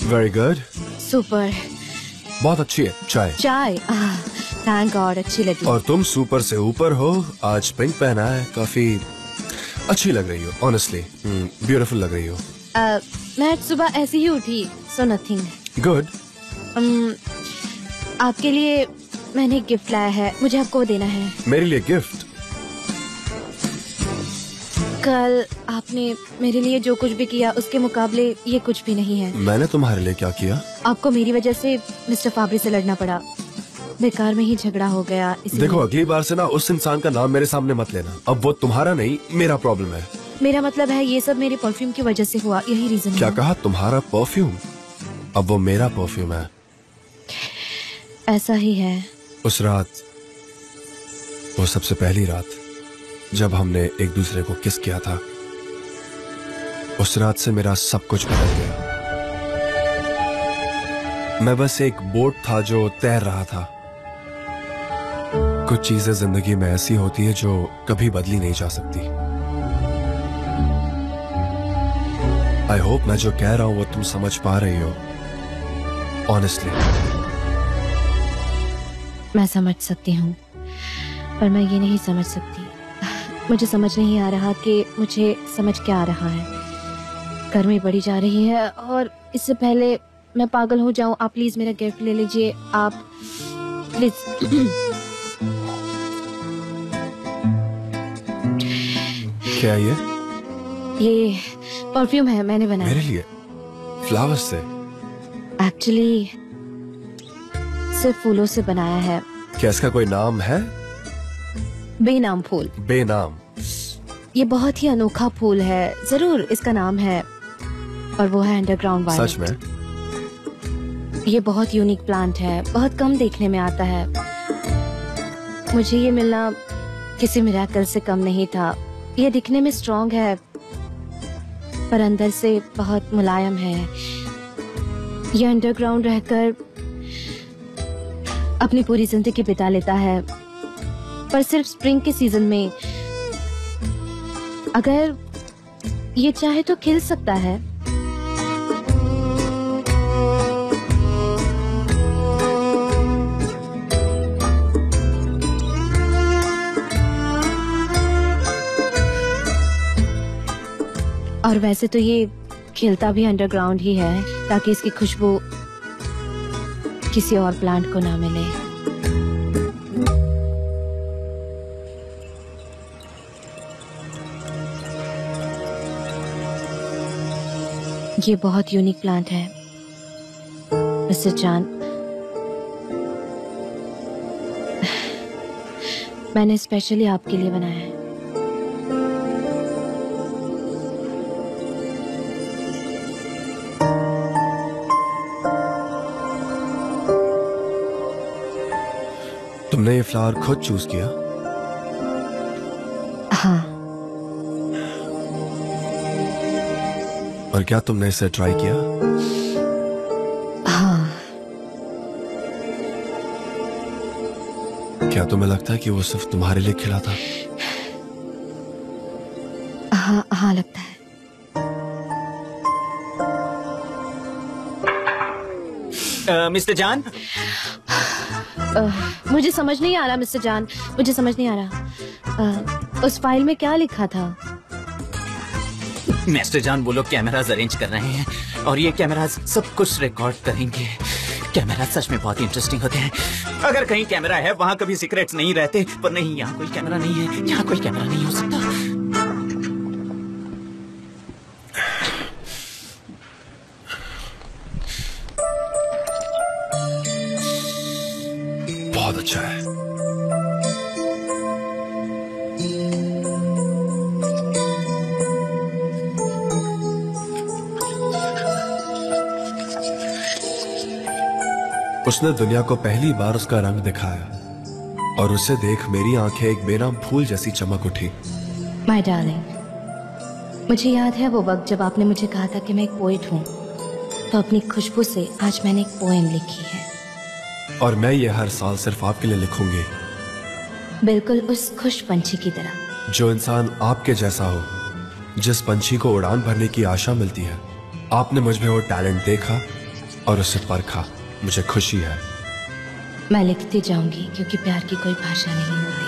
Very good, super. बहुत अच्छी है चाय। चाय थैंक गॉड, अच्छी लगी। और तुम सुपर से ऊपर हो। आज पिंक पहना है, काफी अच्छी लग रही हो। ऑनेस्टली ब्यूटीफुल लग रही हो। मैं आज सुबह ऐसी ही उठी, सो नथिंग। गुड। आपके लिए मैंने एक गिफ्ट लाया है, मुझे आपको देना है। मेरे लिए गिफ्ट? कल आपने मेरे लिए जो कुछ भी किया उसके मुकाबले ये कुछ भी नहीं है। मैंने तुम्हारे लिए क्या किया? आपको मेरी वजह से मिस्टर फाबरी से लड़ना पड़ा, बेकार में ही झगड़ा हो गया। देखो, अगली बार से ना उस इंसान का नाम मेरे सामने मत लेना। अब वो तुम्हारा नहीं, मेरा प्रॉब्लम है। मेरा मतलब है ये सब मेरे परफ्यूम की वजह से हुआ, यही रीजन है। क्या कहा? तुम्हारा परफ्यूम? अब वो मेरा परफ्यूम है। ऐसा ही है। उस रात, वो सबसे पहली रात जब हमने एक दूसरे को किस किया था, उस रात से मेरा सब कुछ बदल गया। मैं बस एक बोट था जो तैर रहा था। कुछ चीजें जिंदगी में ऐसी होती है जो कभी बदली नहीं जा सकती। आई होप मैं जो कह रहा हूं वो तुम समझ पा रही हो। ऑनेस्टली मैं समझ सकती हूँ, पर मैं ये नहीं समझ सकती। मुझे समझ नहीं आ रहा कि मुझे समझ क्या आ रहा है। गर्मी बढ़ी जा रही है और इससे पहले मैं पागल हो जाऊं, आप प्लीज मेरा गिफ्ट ले लीजिए। आप प्लीज। क्या ये परफ्यूम है, मैंने बनाया। मेरे लिए? फ्लावर्स से? एक्चुअली सिर्फ फूलों से बनाया है। क्या इसका कोई नाम है? बेनाम फूल। बेनाम? ये बहुत ही अनोखा फूल है, जरूर इसका नाम है, और वो है अंडरग्राउंड वायलेट। सच में? ये बहुत यूनिक प्लांट है, बहुत कम देखने में आता है। मुझे ये मिलना किसी मिरेकल से कम नहीं था। ये दिखने में स्ट्रॉन्ग है, पर अंदर से बहुत मुलायम है। ये अंडरग्राउंड रहकर अपनी पूरी जिंदगी बिता लेता है, पर सिर्फ स्प्रिंग के सीजन में। अगर ये चाहे तो खिल सकता है। और वैसे तो ये खिलता भी अंडरग्राउंड ही है, ताकि इसकी खुशबू किसी और प्लांट को ना मिले। ये बहुत यूनिक प्लांट है मिस्टर जान। मैंने स्पेशली आपके लिए बनाया है। तुमने ये फ्लावर खुद चूज किया? हाँ। और क्या तुमने इसे ट्राई किया? हाँ। क्या तुम्हें लगता है कि वो सिर्फ तुम्हारे लिए खिला था? हाँ हाँ लगता है। मिस्टर जान? मुझे समझ नहीं आ रहा मिस्टर जान, मुझे समझ नहीं आ रहा। उस फाइल में क्या लिखा था? मिस्टर जान, वो लोग कैमरास अरेंज कर रहे हैं और ये कैमरास सब कुछ रिकॉर्ड करेंगे। कैमरा सच में बहुत इंटरेस्टिंग होते हैं। अगर कहीं कैमरा है वहाँ कभी सीक्रेट्स नहीं रहते, पर नहीं, यहाँ कोई कैमरा नहीं है। यहाँ कोई कैमरा नहीं हो सकता। बहुत अच्छा है। उसने दुनिया को पहली बार उसका रंग दिखाया और उसे देख मेरी आंखें एक बेनाम फूल जैसी चमक उठी। माय डार्लिंग, मुझे याद है वो वक्त जब आपने मुझे कहा था कि मैं एक पोएट हूँ, तो अपनी खुशबू से आज मैंने एक पोएम लिखी है। और मैं ये हर साल सिर्फ आपके लिए लिखूंगी, बिल्कुल उस खुश पंछी की तरह। जो इंसान आपके जैसा हो, जिस पंछी को उड़ान भरने की आशा मिलती है। आपने मुझ में वो टैलेंट देखा और उसे परखा, मुझे खुशी है। मैं लिखती जाऊंगी क्योंकि प्यार की कोई भाषा नहीं होती।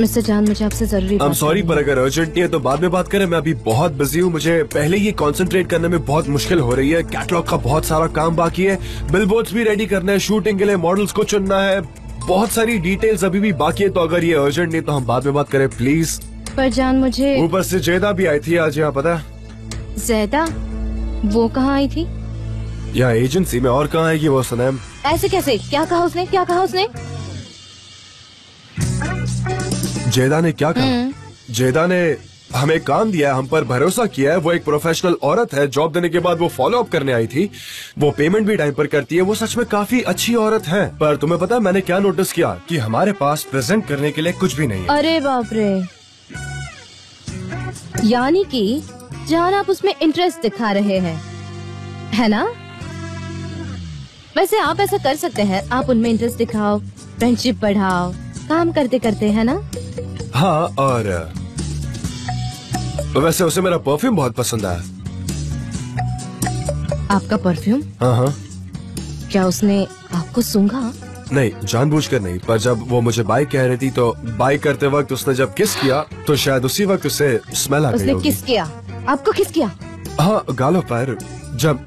मिस्टर जान, मुझे आपसे जरूरी I'm sorry, पर अगर अर्जेंट नहीं है तो बाद में बात करें। मैं अभी बहुत बिजी हूँ, मुझे पहले ये कंसंट्रेट करने में बहुत मुश्किल हो रही है। कैटलॉग का बहुत सारा काम बाकी है, बिलबोर्ड्स भी रेडी करना है, शूटिंग के लिए मॉडल्स को चुनना है, बहुत सारी डिटेल्स अभी भी बाकी है। तो अगर ये अर्जेंट नहीं तो हम बाद में बात करें प्लीज। पर जान, मुझे ऊपर से जैदा भी आई थी आज यहाँ, पता है? जैदा? वो कहाँ आई थी? यहाँ एजेंसी में। और कहाँ आएगी वो सनम? ऐसे कैसे? क्या कहा उसने? क्या कहा उसने? जैदा ने क्या कहा? जैदा ने हमें काम दिया है, हम पर भरोसा किया है। वो एक प्रोफेशनल औरत है। जॉब देने के बाद वो फॉलो अप करने आई थी, वो पेमेंट भी टाइम पर करती है। वो सच में काफी अच्छी औरत है। पर तुम्हें पता है मैंने क्या नोटिस किया? कि हमारे पास प्रेजेंट करने के लिए कुछ भी नहीं है। अरे बाप रे, यानी कि जान आप उसमें इंटरेस्ट दिखा रहे हैं, है ना? वैसे आप ऐसा कर सकते हैं, आप उनमें इंटरेस्ट दिखाओ, फ्रेंडशिप बढ़ाओ, काम करते करते, है ना? हाँ, और वैसे उसे मेरा परफ्यूम बहुत पसंद आया। आपका परफ्यूम? हाँ हाँ। क्या उसने आपको सूंघा? नहीं, जानबूझकर नहीं, पर जब वो मुझे बाय कह रही थी तो बाय करते वक्त उसने जब किस किया तो शायद उसी वक्त उसे स्मेल आ गई उसने होगी। किस किया? आपको किस किया? हाँ, गालों पर। जब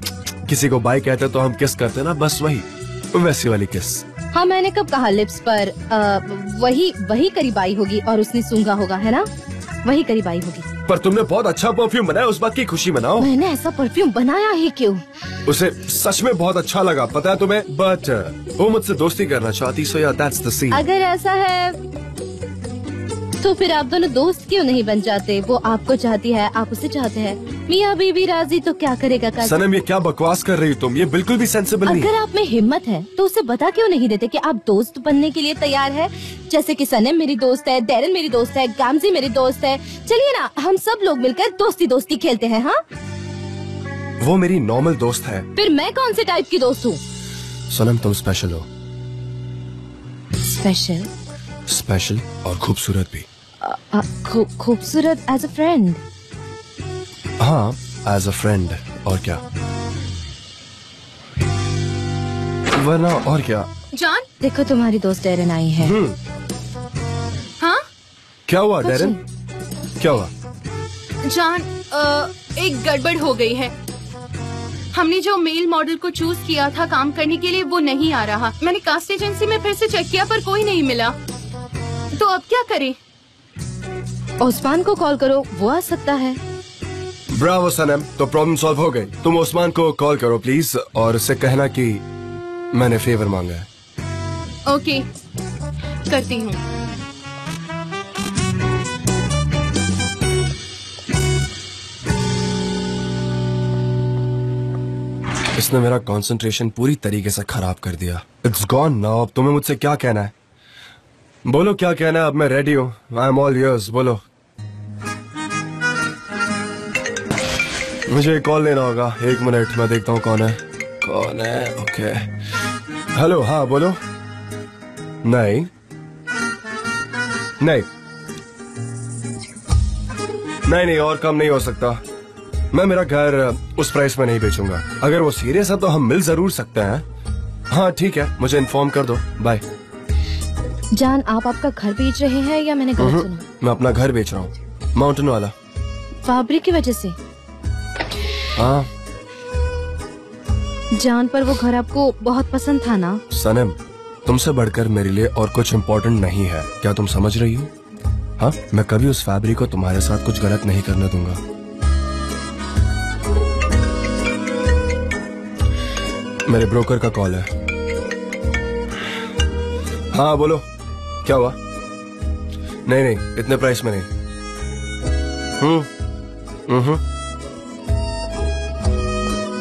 किसी को बाय कहते तो हम किस करते ना, बस वही, वैसी वाली किस। हाँ, मैंने कब कहा लिप्स पर? वही करीब आई होगी और उसने सूंघा होगा, है ना? वही करीब आई होगी। पर तुमने बहुत अच्छा परफ्यूम बनाया, उस बात की खुशी मनाओ। मैंने ऐसा परफ्यूम बनाया ही क्यों? उसे सच में बहुत अच्छा लगा, पता है तुम्हें? बट वो मुझसे दोस्ती करना चाहती, सो यार दैट्स द सीन। अगर ऐसा है तो फिर आप दोनों दोस्त क्यों नहीं बन जाते? वो आपको चाहती है, आप उसे चाहते हैं, मियाँ बीवी राजी, तो क्या करेगा काजी? सनम, ये क्या बकवास कर रही हो तुम? ये बिल्कुल भी सेंसिबल नहीं है। अगर आप में हिम्मत है तो उसे बता क्यों नहीं देते कि आप दोस्त बनने के लिए तैयार है? जैसे कि सनम मेरी दोस्त है, डैरन मेरी दोस्त है, गामजी मेरी दोस्त है। चलिए ना, हम सब लोग मिलकर दोस्ती दोस्ती खेलते हैं। हाँ, वो मेरी नॉर्मल दोस्त है। फिर मैं कौन से टाइप की दोस्त हूँ? सनम, तुम स्पेशल हो। स्पेशल? स्पेशल और खूबसूरत भी। खूबसूरत एज अ फ्रेंड? हाँ, एज अ फ्रेंड। और क्या, वरना और क्या। जॉन, देखो तुम्हारी दोस्त डैरन आई है। हाँ? क्या हुआ डैरन? क्या हुआ? जॉन, एक गड़बड़ हो गई है। हमने जो मेल मॉडल को चूज किया था काम करने के लिए, वो नहीं आ रहा। मैंने कास्ट एजेंसी में फिर से चेक किया पर कोई नहीं मिला। तो अब क्या करें? ओस्मान को कॉल करो, वो आ सकता है। ब्रावो सनम, तो प्रॉब्लम सॉल्व हो गई। तुम ओस्मान को कॉल करो प्लीज और उससे कहना कि मैंने फेवर मांगा है। ओके, करती हूँ। इसने मेरा कंसंट्रेशन पूरी तरीके से खराब कर दिया। It's gone now. अब तुम्हें मुझसे क्या कहना है? बोलो क्या कहना है। अब मैं रेडी हूँ। I am all yours. बोलो। मुझे कॉल लेना होगा, 1 मिनट, मैं देखता हूँ कौन है। कौन है? Okay, hello. हाँ बोलो। नहीं नहीं नहीं नहीं, और कम नहीं हो सकता। मैं मेरा घर उस प्राइस में नहीं बेचूंगा। अगर वो सीरियस है तो हम मिल जरूर सकते हैं। हाँ ठीक है, मुझे इन्फॉर्म कर दो। बाय। जान, आप आपका घर बेच रहे हैं या मैंने गलत सुना? मैं अपना घर बेच रहा हूँ, माउंटेन वाला। फैब्रिक की वजह से? हाँ। जान, पर वो घर आपको बहुत पसंद था ना? सनम, तुमसे बढ़कर मेरे लिए और कुछ इम्पोर्टेंट नहीं है, क्या तुम समझ रही हो? हाँ, मैं कभी उस फैब्रिक को तुम्हारे साथ कुछ गलत नहीं करने दूंगा। मेरे ब्रोकर का कॉल है। हाँ बोलो, क्या हुआ? नहीं नहीं, इतने प्राइस में नहीं।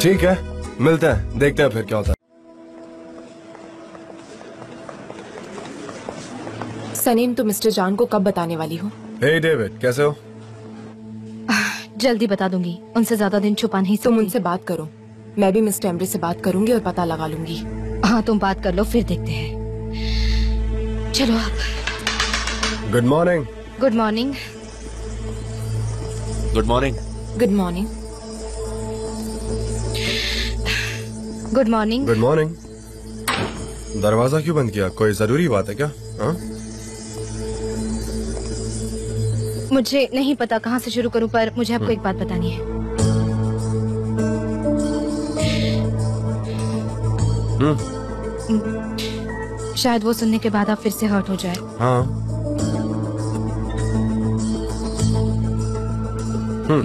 ठीक है, मिलते हैं, देखते हैं फिर क्या होता है। सनीम, तुम मिस्टर जान को कब बताने वाली हो? हे डेविड, कैसे हो? जल्दी बता दूंगी, उनसे ज्यादा दिन छुपा नहीं सकती। तुम उनसे बात करो, मैं भी मिस्टर एमरे से बात करूंगी और पता लगा लूंगी। हाँ, तुम बात कर लो, फिर देखते हैं। चलो आप। Good morning. Good morning. Good morning. Good morning. Good morning. Good morning. दरवाजा क्यों बंद किया? कोई जरूरी बात है क्या? हाँ? मुझे नहीं पता कहाँ से शुरू करूं, पर मुझे आपको एक बात बतानी है। शायद वो सुनने के बाद आप फिर से हर्ट हो जाए। हाँ।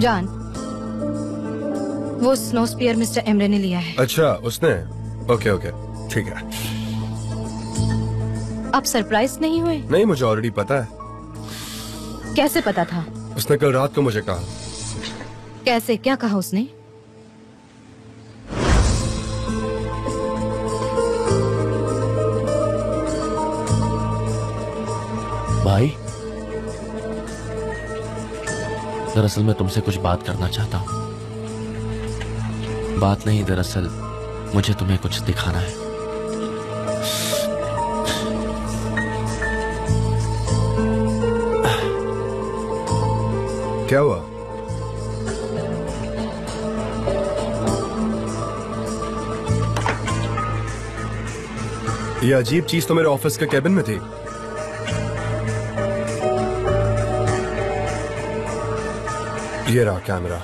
जान, वो स्नो स्पीयर मिस्टर एमरे ने लिया है। अच्छा, उसने? ओके ओके, ठीक है। आप सरप्राइज नहीं हुए? नहीं, मुझे ऑलरेडी पता है। कैसे पता था? उसने कल रात को मुझे कहा। कैसे? क्या कहा उसने? भाई, दरअसल मैं तुमसे कुछ बात करना चाहता हूँ। बात नहीं, दरअसल मुझे तुम्हें कुछ दिखाना है। क्या हुआ? ये अजीब चीज तो मेरे ऑफिस के कैबिन में थी। ये रहा कैमरा।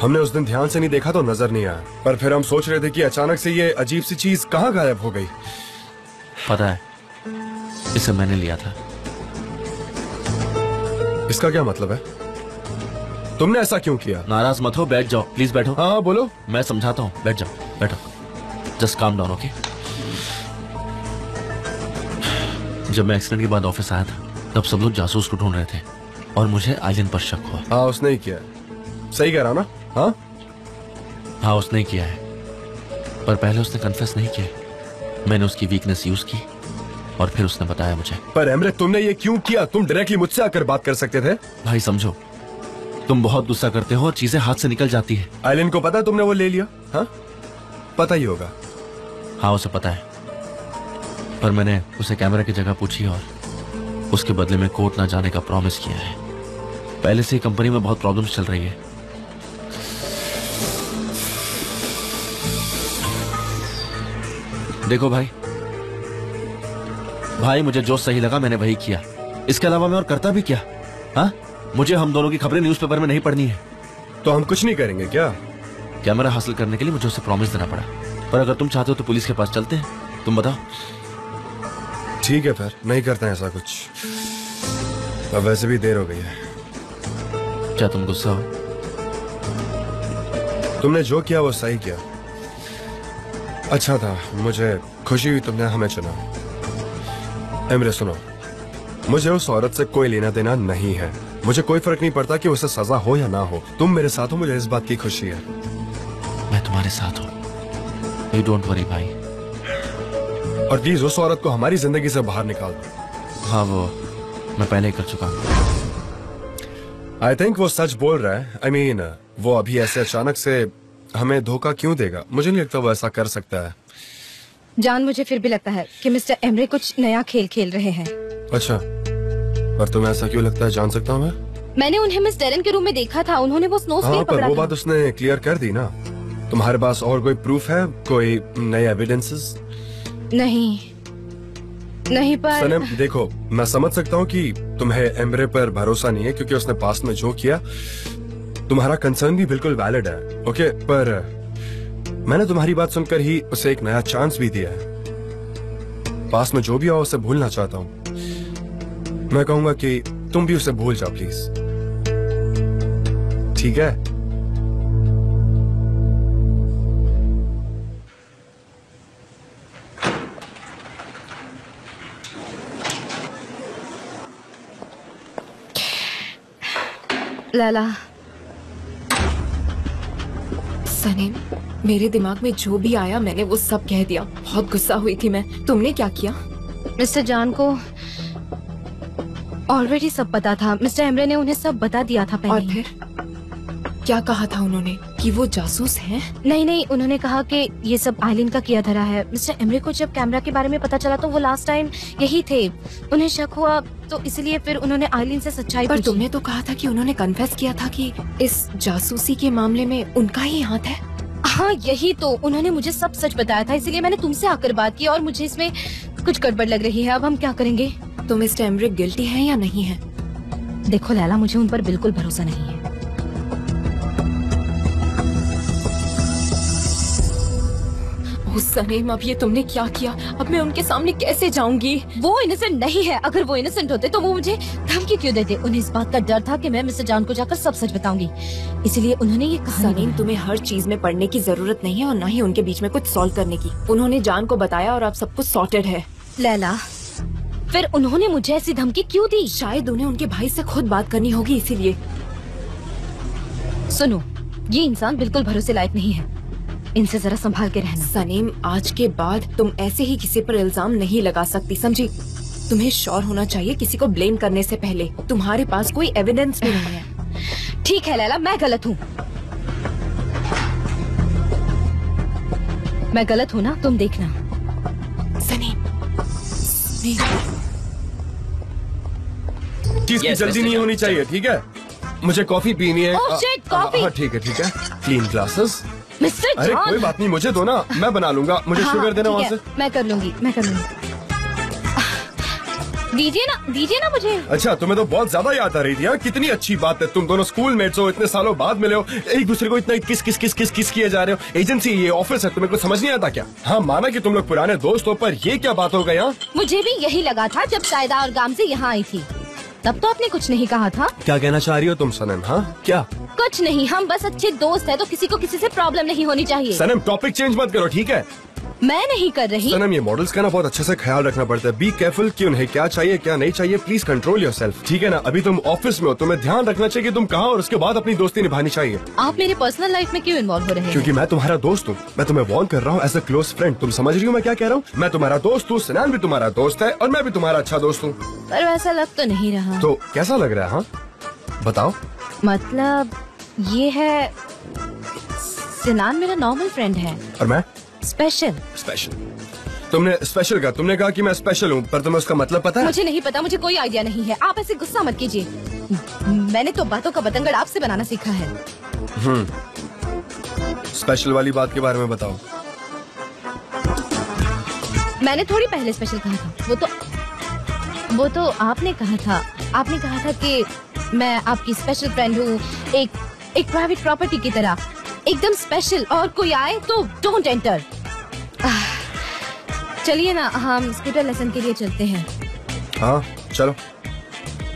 हमने उस दिन ध्यान से नहीं देखा तो नजर नहीं आया, पर फिर हम सोच रहे थे कि अचानक से ये अजीब सी चीज कहाँ गायब हो गई। पता है, इसे मैंने लिया था। इसका क्या मतलब है? तुमने ऐसा क्यों किया? नाराज मत हो, बैठ जाओ, प्लीज बैठो। हाँ बोलो। मैं समझाता हूँ, बैठ जाओ, बैठो। Just calm down, okay? जब मैं एक्सीडेंट के बाद ऑफिस आया था, तब सब लोग जासूस को ढूंढ रहे थे और मुझे आइलिन पर शक हुआ। हाँ, उसने ही किया। सही कह रहा ना? हाँ हाँ, उसने ही किया है, पर पहले उसने कन्फेस नहीं किया। मैंने उसकी वीकनेस यूज की और फिर उसने बताया मुझे। पर एमरे, तुमने ये क्यों किया? तुम डायरेक्टली मुझसे आकर बात कर सकते थे। भाई समझो, तुम बहुत गुस्सा करते हो और चीजें हाथ से निकल जाती है। आइलिन को पता है तुमने वो ले लिया? हाँ, पता ही होगा। हाँ, उसे पता है, पर मैंने उसे कैमरा की जगह पूछी और उसके बदले में कोर्ट ना जाने का प्रॉमिस किया है। पहले से ही कंपनी में बहुत प्रॉब्लम्स चल रही है। देखो भाई, मुझे जो सही लगा मैंने वही किया। इसके अलावा मैं और करता भी क्या? हाँ, मुझे हम दोनों की खबरें न्यूज़पेपर में नहीं पढ़नी है। तो हम कुछ नहीं करेंगे क्या? कैमरा हासिल करने के लिए मुझे उसे प्रॉमिस देना पड़ा, पर अगर तुम चाहते हो तो पुलिस के पास चलते हैं। तुम बताओ। ठीक है, फिर नहीं करते हैं ऐसा कुछ। अब वैसे भी देर हो गई है। क्या तुम गुस्सा हो? तुमने जो किया वो सही किया। अच्छा था, मुझे खुशी हुई तुमने हमें चुना। एमरे सुनो, मुझे उस औरत से कोई लेना देना नहीं है। मुझे कोई फर्क नहीं पड़ता कि उसे सजा हो या ना हो। तुम मेरे साथ हो, मुझे इस बात की खुशी है। मैं तुम्हारे साथ हूँ, यू डोंट वरी भाई। और प्लीज उस औरत को हमारी जिंदगी से बाहर निकाल दो। हाँ, वो मैं पहले ही कर चुका हूँ। आई थिंक वो सच बोल रहा है। I mean, वो अभी ऐसे अचानक से हमें धोखा क्यों देगा? मुझे नहीं लगता वो ऐसा कर सकता है। जान, मुझे फिर भी लगता है कि मिस्टर एमरे कुछ नया खेल खेल रहे हैं। अच्छा, पर तुम्हें ऐसा क्यों लगता है? जान सकता हूँ मैं? मैंने उन्हें मिस डेरन के रूम में देखा था। उन्होंने वो स्नो स्पीयर हाँ, पर पकड़ा वो था। बात उसने क्लियर कर दी ना। तुम्हारे पास और कोई प्रूफ है, कोई नए एविडेंसेस? नहीं पर सनम देखो, मैं समझ सकता हूँ कि तुम्हें एम्ब्रे पर भरोसा नहीं है क्योंकि उसने पास्ट में जो किया। तुम्हारा कंसर्न भी बिल्कुल वैलिड है, ओके, पर मैंने तुम्हारी बात सुनकर ही उसे एक नया चांस भी दिया है। पास्ट में जो भी हो उसे भूलना चाहता हूँ। मैं कहूंगा कि तुम भी उसे भूल जाओ प्लीज, ठीक है? लैला, सनीम, मेरे दिमाग में जो भी आया मैंने वो सब कह दिया। बहुत गुस्सा हुई थी मैं। तुमने क्या किया? मिस्टर जॉन को ऑलरेडी सब पता था। मिस्टर एम्ब्रे ने उन्हें सब बता दिया था पहले। और फिर क्या कहा था उन्होंने कि वो जासूस हैं? नहीं, उन्होंने कहा कि ये सब आइलिन का किया धरा है। मिस्टर एम्ब्रे को जब कैमरा के बारे में पता चला तो वो लास्ट टाइम यही थे। उन्हें शक हुआ तो इसलिए फिर उन्होंने आइलिन से सच्चाई पर पूछी। तुमने तो कहा था कि उन्होंने कन्फेस किया था कि इस जासूसी के मामले में उनका ही हाथ है। हाँ यही तो, उन्होंने मुझे सब सच बताया था, इसीलिए मैंने तुमसे आकर बात की और मुझे इसमें कुछ गड़बड़ लग रही है। अब हम क्या करेंगे? तो मिस्टर एम्ब्रे गिल्टी है या नहीं है? देखो लैला, मुझे उन पर बिल्कुल भरोसा नहीं है। सनीम, अब ये तुमने क्या किया? अब मैं उनके सामने कैसे जाऊंगी? वो इनोसेंट नहीं है। अगर वो इनोसेंट होते तो वो मुझे धमकी क्यों देते? उन्हें इस बात का डर था कि मैं मिस्टर जॉन को जाकर सब सच बताऊंगी, इसलिए उन्होंने ये कहा। सनीम, तुम्हें हर चीज में पढ़ने की जरूरत नहीं है और न ही उनके बीच में कुछ सॉल्व करने की। उन्होंने जान को बताया और अब सब कुछ सॉर्टेड है। लैला, फिर उन्होंने मुझे ऐसी धमकी क्यों दी? शायद उन्हें उनके भाई से खुद बात करनी होगी, इसीलिए। सुनो, ये इंसान बिल्कुल भरोसे लायक नहीं है, इनसे जरा संभाल के रहना। सनीम, आज के बाद तुम ऐसे ही किसी पर इल्जाम नहीं लगा सकती, समझी? तुम्हें श्योर होना चाहिए किसी को ब्लेम करने से पहले। तुम्हारे पास कोई एविडेंस भी नहीं है। ठीक है लैला, मैं गलत हूँ। मैं गलत हूँ ना, तुम देखना। सनीम, चीज की जल्दी नहीं होनी चाहिए, ठीक है? मुझे कॉफी पीनी है। Oh shit, coffee. हाँ ठीक है। Clean glasses. मिस्टर अरे जॉन, कोई बात नहीं, मुझे दो ना, मैं बना लूंगा। मुझे शुगर देना वहाँ से। मैं कर लूंगी। दीजिए ना मुझे। अच्छा, तुम्हें तो बहुत ज्यादा याद आ रही थी। कितनी अच्छी बात है, तुम दोनों स्कूल मेट्स हो, इतने सालों बाद मिले हो, एक दूसरे को इतना किस किए जा रहे हो। एजेंसी, ये ऑफिस है, तुम्हें कुछ समझ नहीं आता क्या? हाँ, माना कि तुम लोग पुराने दोस्त हो, पर ये क्या बात हो गई? यहाँ मुझे भी यही लगा था जब सायदा और गाम से यहाँ आई थी, तब तो आपने कुछ नहीं कहा था। क्या कहना चाह रही हो तुम सनम? हाँ क्या? कुछ नहीं, हम बस अच्छे दोस्त हैं, तो किसी को किसी से प्रॉब्लम नहीं होनी चाहिए। सनम, टॉपिक चेंज मत करो, ठीक है? मैं नहीं कर रही। सनम, ये मॉडल्स का ना बहुत अच्छे से ख्याल रखना पड़ता है। बी केयरफुल कि उन्हें क्या चाहिए क्या नहीं चाहिए। प्लीज कंट्रोल योरसेल्फ, ठीक है ना? अभी तुम ऑफिस में हो, तुम्हें ध्यान रखना चाहिए कि तुम कहाँ, और उसके बाद अपनी दोस्ती निभानी चाहिए। आप मेरे पर्सनल लाइफ में क्यों इन्वॉल्व हो रहे हैं? क्योंकि मैं तुम्हारा दोस्त हूँ। मैं तुम्हें वार्न कर रहा हूँ एज अ क्लोज फ्रेंड। तुम समझ रही हो मैं क्या कह रहा हूँ? मैं तुम्हारा दोस्त हूँ, सनान भी तुम्हारा दोस्त है, और मैं भी तुम्हारा अच्छा दोस्त हूँ। पर वैसा लग तो नहीं रहा। तो कैसा लग रहा है? हाँ बताओ। मतलब ये है, सिनान मेरा नॉर्मल फ्रेंड है और मैं स्पेशल। तुमने स्पेशल कहा, तुमने कहा कि मैं स्पेशल हूँ, पर तुम्हें उसका मतलब पता है? मुझे नहीं पता, मुझे कोई आइडिया नहीं है। आप ऐसे गुस्सा मत कीजिए, मैंने तो बातों का बतंगड़ आपसे बनाना सीखा है। स्पेशल वाली बात के बारे में बताओ। मैंने थोड़ी पहले स्पेशल कहा था, वो तो आपने कहा था। आपने कहा था कि मैं आपकी स्पेशल फ्रेंड हूँ, एक प्राइवेट प्रॉपर्टी की तरह, एकदम स्पेशल, और कोई आए तो डोंट एंटर। चलिए ना, हम स्कूटर लेसन के लिए चलते हैं। हाँ चलो।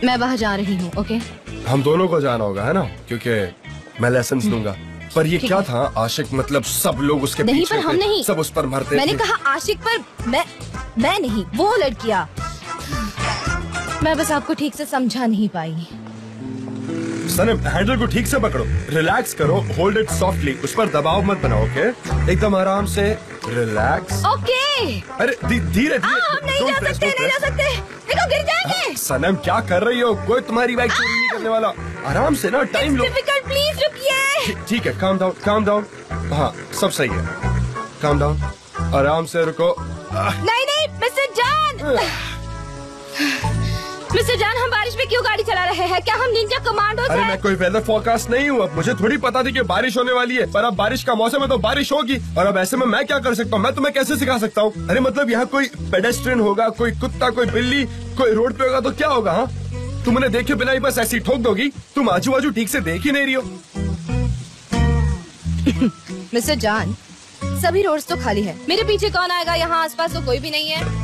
मैं बाहर जा रही हूँ। ओके, हम दोनों को जाना होगा, है ना? क्योंकि मैं लेसन दूंगा। पर ये क्या था? आशिक मतलब सब लोग उसके नहीं, पीछे पर हम थे, नहीं। सब उस पर मरते मैंने थे। कहा आशिक पर, मैं नहीं, वो लड़कियाँ। मैं बस आपको ठीक से समझा नहीं पाई। सनम, हैंडल को ठीक से पकड़ो, रिलैक्स करो, होल्ड इट सॉफ्टली, उस पर दबाव मत बनाओ, ओके? एकदम आराम से, रिलैक्स। ओके। अरे धीरे हम नहीं जा सकते, देखो गिर जाएंगे। सनम, क्या कर रही हो? कोई तुम्हारी बाइक चोरी नहीं करने वाला। आराम से ना, टाइम लो। प्लीज रुकिए। ठीक है, काम डाउन। हाँ, सब सही है, काम डाउन, आराम से रुको। नहीं, मिस्टर जॉन। मिस्टर जान, हम बारिश में क्यों गाड़ी चला रहे हैं? क्या हम निंजा कमांडो अरे हैं? मैं कोई वेदर फोरकास्ट नहीं हूँ। अब मुझे थोड़ी पता थी कि बारिश होने वाली है, पर अब बारिश का मौसम है तो बारिश होगी। और अब ऐसे में मैं क्या कर सकता हूँ? मैं तुम्हें कैसे सिखा सकता हूँ? अरे मतलब यहाँ कोई पेडेस्ट्रियन होगा, कोई कुत्ता, कोई बिल्ली, कोई रोड पे होगा तो क्या होगा? हाँ, तुम उन्हें देखे बिना ही बस ऐसी ठोक दोगी? तुम आजू बाजू ठीक से देख ही नहीं रही हो। मिस्टर जान, सभी रोड्स तो खाली है। मेरे पीछे कौन आएगा? यहाँ आसपास तो कोई भी नहीं है।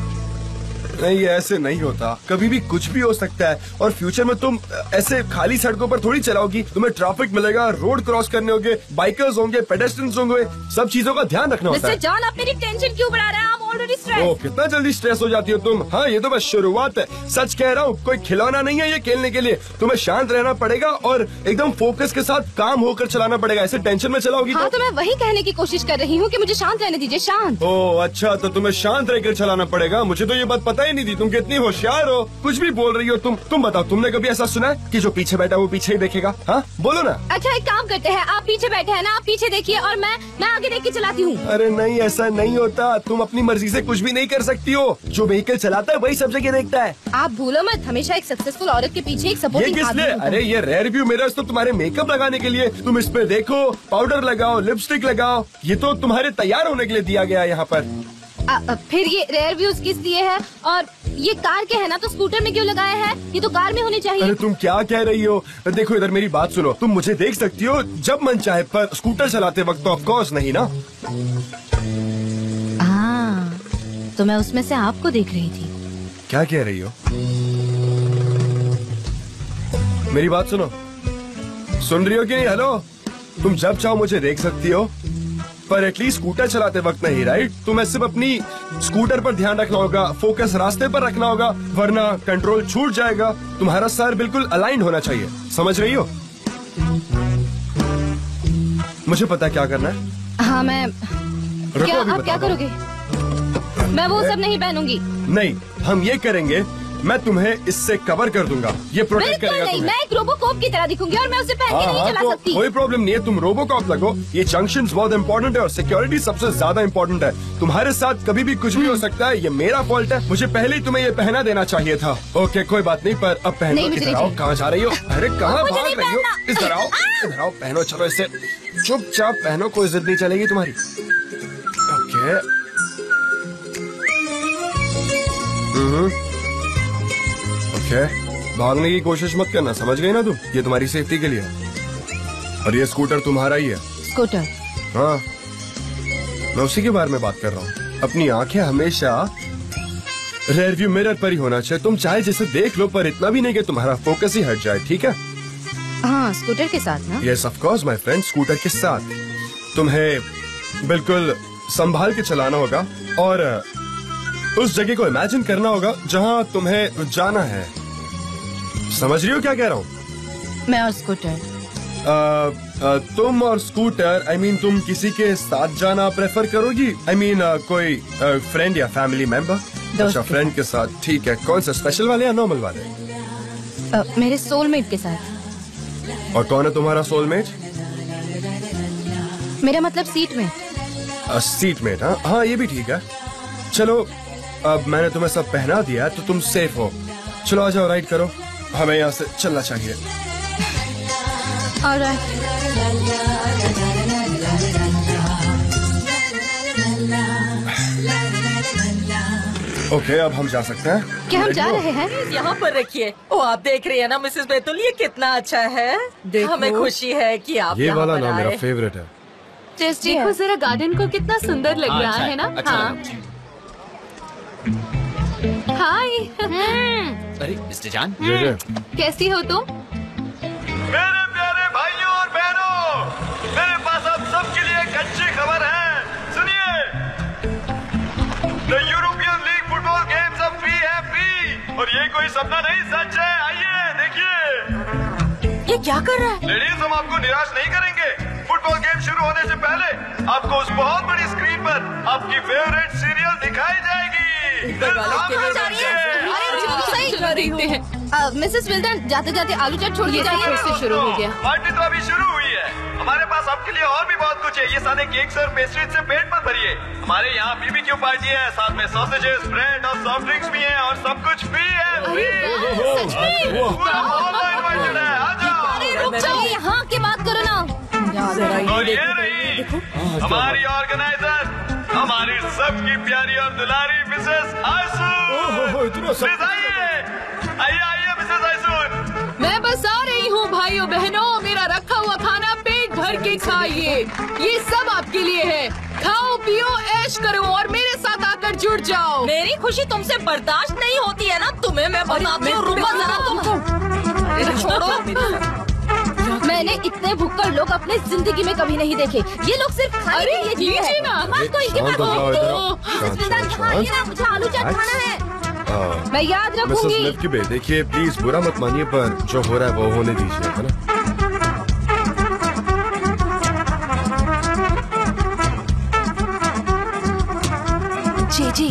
नहीं, ऐसे नहीं होता। कभी भी कुछ भी हो सकता है। और फ्यूचर में तुम ऐसे खाली सड़कों पर थोड़ी चलाओगी। तुम्हें ट्रैफिक मिलेगा, रोड क्रॉस करने होंगे, बाइकर्स होंगे, पेडेस्ट्रियंस होंगे, सब चीजों का ध्यान रखना होता है। मिस्टर जॉन, आप मेरी टेंशन क्यों बढ़ा रहे हैं? I'm already stressed. ओह, कितना जल्दी स्ट्रेस हो जाती हो तुम। हाँ, ये तो बस शुरुआत है। सच कह रहा हूँ, कोई खिलौना नहीं है ये खेलने के लिए। तुम्हें शांत रहना पड़ेगा और एकदम फोकस के साथ काम होकर चलाना पड़ेगा। ऐसे टेंशन में चलाओगी हाँ, तो मैं वही कहने की कोशिश कर रही हूँ कि मुझे शांत रहने दीजिए। शांत। ओह अच्छा, तो तुम्हें शांत रहकर चलाना पड़ेगा। मुझे तो ये बात पता ही नहीं थी। तुम कितनी होशियार हो, कुछ भी बोल रही हो तुम बताओ, तुमने कभी ऐसा सुना है कि जो पीछे बैठा वो पीछे ही देखेगा? हाँ, बोलो ना। अच्छा, एक काम करते हैं, आप पीछे बैठे हैं ना, आप पीछे देखिए और मैं आगे देख के चलाती हूँ। अरे नहीं, ऐसा नहीं होता। तुम अपनी मर्जी से कुछ भी नहीं कर सकती हो। जो व्हीकल चलाता है वही सब जगह देखता है। आप भूलो मत, हमेशा एक सक्सेसफुल औरत के पीछे एक ये सपोर्टिंग किस लिए? आदमी होता है। अरे ये रेयर व्यू मिरर्स तो तुम्हारे मेकअप लगाने के लिए। तुम इस पे देखो, पाउडर लगाओ, लिपस्टिक लगाओ। ये तो तुम्हारे तैयार होने के लिए दिया गया है यहाँ पर। फिर ये रेयर व्यूज किस लिए है? और ये कार के है ना, तो स्कूटर में क्यों लगाया है? ये तो कार में होने चाहिए। अरे तुम क्या कह रही हो? देखो इधर, मेरी बात सुनो। तुम मुझे देख सकती हो जब मन चाहे, पर स्कूटर चलाते वक्त तो ऑफ कोर्स नहीं ना। हाँ, तो मैं उसमें से आपको देख रही थी। क्या कह रही हो? मेरी बात सुनो। सुन रही हो कि नहीं? हेलो, तुम जब चाहो मुझे देख सकती हो, पर एटलीस्ट स्कूटर चलाते वक्त नहीं, राइट? तुम्हें सिर्फ अपनी स्कूटर पर ध्यान रखना होगा, फोकस रास्ते पर रखना होगा, वरना कंट्रोल छूट जाएगा। तुम्हारा सर बिल्कुल अलाइंड होना चाहिए, समझ रही हो? मुझे पता है क्या करना है। हाँ, मैं क्या अभी आप क्या बताओ। करोगे? मैं वो सब नहीं पहनूंगी। नहीं, हम ये करेंगे, मैं तुम्हें इससे कवर कर दूंगा। ये प्रोटेक्ट बिल्कुल करेगा नहीं, तुम्हें। मैं एक रोबोकॉप की तरह दिखूंगी और मैं उसे पहन के नहीं चला तो सकती। कोई प्रॉब्लम नहीं है, तुम रोबोकॉप लगो। ये जंक्शंस बहुत इंपॉर्टेंट है और सिक्योरिटी सबसे ज्यादा इंपॉर्टेंट है। तुम्हारे साथ कभी भी कुछ भी हो सकता है। ये मेरा फॉल्ट है, मुझे पहले ही तुम्हें ये पहना देना चाहिए था। ओके, कोई बात नहीं, पर अब पहनो। नहीं, मुझे इधर नहीं आओ। चाहिए। कहाँ जा रही हो? अरे कहाँ मुझे भाग नहीं रही हो? पहनना। इधर आओ, इधर आओ, पहनो। चलो इसे चुपचाप पहनो, कोई जिद नहीं चलेगी तुम्हारी। ओके। ओके, भागने की कोशिश मत करना, समझ गई ना तुम? ये तुम्हारी सेफ्टी के लिए है। और ये स्कूटर तुम्हारा ही है। स्कूटर? हाँ, मैं उसी के बारे में बात कर रहा हूँ। अपनी आंखें हमेशा रेयर व्यू मिरर पर ही होना चाहिए। तुम चाहे जिसे देख लो, पर इतना भी नहीं कि तुम्हारा फोकस ही हट जाए, ठीक है? हाँ, स्कूटर के साथ ना? Yes of course my friend, scooter के साथ तुम्हें बिल्कुल संभाल के चलाना होगा और उस जगह को इमेजिन करना होगा जहाँ तुम्हें जाना है। समझ रही हो क्या कह रहा हूँ? मैं और स्कूटर। तुम और स्कूटर, I mean, तुम किसी के साथ जाना प्रेफर करोगी? I mean, कोई फ्रेंड या फैमिली मेंबर? अच्छा, फ्रेंड के साथ, ठीक है। कौन सा, स्पेशल वाले या नॉर्मल वाले? मेरे सोलमेट के साथ। और कौन है तुम्हारा सोलमेट? मेरा मतलब सीट में। सीटमेट? हाँ, ये भी ठीक है। चलो, अब मैंने तुम्हें सब पहना दिया है तो तुम सेफ हो। चलो आ जाओ, राइड करो। हमें यहाँ से चलना चाहिए। ओके, अब हम जा सकते हैं। क्या हम जा रहे हैं? यहाँ पर रखिए। ओ, आप देख रही है ना मिसेस बैतुल, ये कितना अच्छा है। हमें खुशी है कि आप ये यहाँ वाला पर नाम मेरा आए। फेवरेट है। देखो जरा गार्डन को कितना सुंदर लग हाँ, रहा अच्छा है ना? अच्छा हाँ। हाय। अरे मिस्टर जान, कैसी हो तुम? मेरे प्यारे भाइयों और बहनों, मेरे पास आप सबके लिए एक अच्छी खबर है। सुनिए, the European league football games अब फ्री है, फ्री। और ये कोई सपना नहीं, सच है। आइए देखिए। ये क्या कर रहा है? लेडीज, हम आपको निराश नहीं करेंगे। फुटबॉल गेम शुरू होने से पहले आपको उस बहुत बड़ी स्क्रीन पर आपकी फेवरेट सीरियल दिखाई जाएगी। देखते हैं। मिसेस विल्टन, जाते जाते आलू चाट छोड़ के जाइए। फिर से शुरू हो गया। पार्टी तो अभी शुरू हुई है। हमारे पास आपके लिए और भी बहुत कुछ है। ये सारे केक्स और पेस्ट्रीज से पेट मत भरिए। हमारे यहाँ BBQ पार्टी है, साथ में सॉसेजेस, ब्रेड और सॉफ्ट ड्रिंक्स भी हैं और सब कुछ फ्री है। सच अरे रुक जाओ, यहाँ की बात करो ना। और ये रही हमारी ऑर्गेनाइजर, हमारी सबकी प्यारी और दुलारी मिसेस आइसुन। आइए आइए मिसेस आइसुन। मैं बस आ रही हूँ भाइयों बहनों, मेरा रखा हुआ खाना पेट भर के खाइए, ये सब आपके लिए है। खाओ पियो ऐश करो और मेरे साथ आकर जुड़ जाओ। मेरी खुशी तुमसे बर्दाश्त नहीं होती है ना तुम्हें, मैं बताती हूँ। रुको जरा तुम। अरे छोड़ो। मैंने इतने भुक्कड़ लोग अपने जिंदगी में कभी नहीं देखे। ये लोग सिर्फ खाने के लिए जीते हैं। मुझे आलू चाट खाना है। मैं याद रखूंगी। देखिए प्लीज बुरा मत मानिए, पर जो हो रहा है वो होने दीजिए, है ना। जी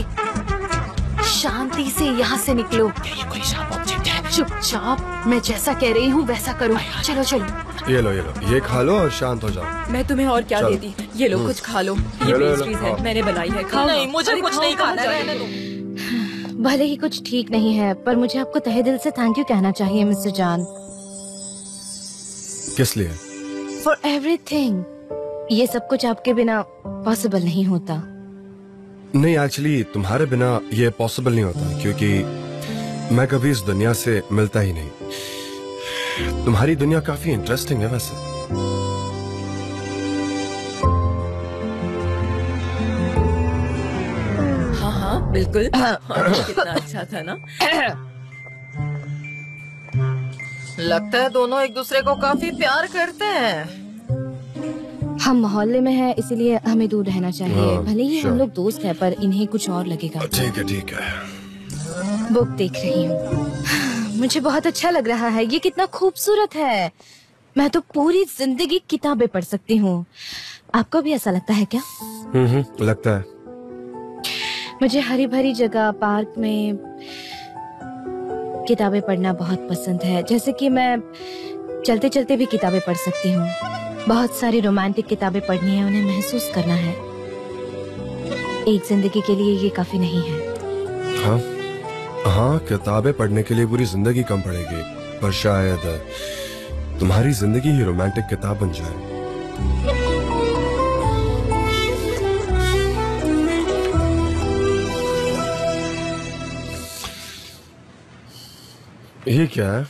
शांति से यहाँ से निकलो। ये कोई शार्प ऑब्जेक्ट है? चुपचाप, मैं जैसा कह रही हूँ वैसा करो। चलो चलो। ये लो ये खा लो और शांत हो जाओ। मैं तुम्हें और क्या देती। ये लो कुछ खा लो, ये पेस्ट्रीज है, मैंने बनाई है, खाओ। नहीं मुझे कुछ नहीं खाना है। भले ही कुछ ठीक नहीं है, पर मुझे आपको तहे दिल से थैंक यू कहना चाहिए मिस्टर जान। किस लिए? For everything. ये सब कुछ आपके बिना पॉसिबल नहीं होता। नहीं, एक्चुअली तुम्हारे बिना ये पॉसिबल नहीं होता, क्योंकि मैं कभी इस दुनिया से मिलता ही नहीं। तुम्हारी दुनिया काफी इंटरेस्टिंग है वैसे। हाँ बिल्कुल। कितना अच्छा था ना। लगता है दोनों एक दूसरे को काफी प्यार करते हैं। हम मोहल्ले में हैं, इसीलिए हमें दूर रहना चाहिए। भले ही हम लोग दोस्त हैं, पर इन्हें कुछ और लगेगा। ठीक है। बुक देख रही हूँ। मुझे बहुत अच्छा लग रहा है। ये कितना खूबसूरत है। मैं तो पूरी जिंदगी किताबें पढ़ सकती हूँ। आपको भी ऐसा लगता है क्या? लगता है। मुझे हरी भरी जगह, पार्क में किताबें पढ़ना बहुत पसंद है। जैसे कि मैं चलते चलते भी किताबें पढ़ सकती हूँ। बहुत सारी रोमांटिक किताबें पढ़नी है, उन्हें महसूस करना है। एक जिंदगी के लिए ये काफी नहीं है। हाँ, किताबें पढ़ने के लिए पूरी जिंदगी कम पड़ेगी, पर शायद तुम्हारी जिंदगी ही रोमांटिक किताब बन जाए। ये क्या है?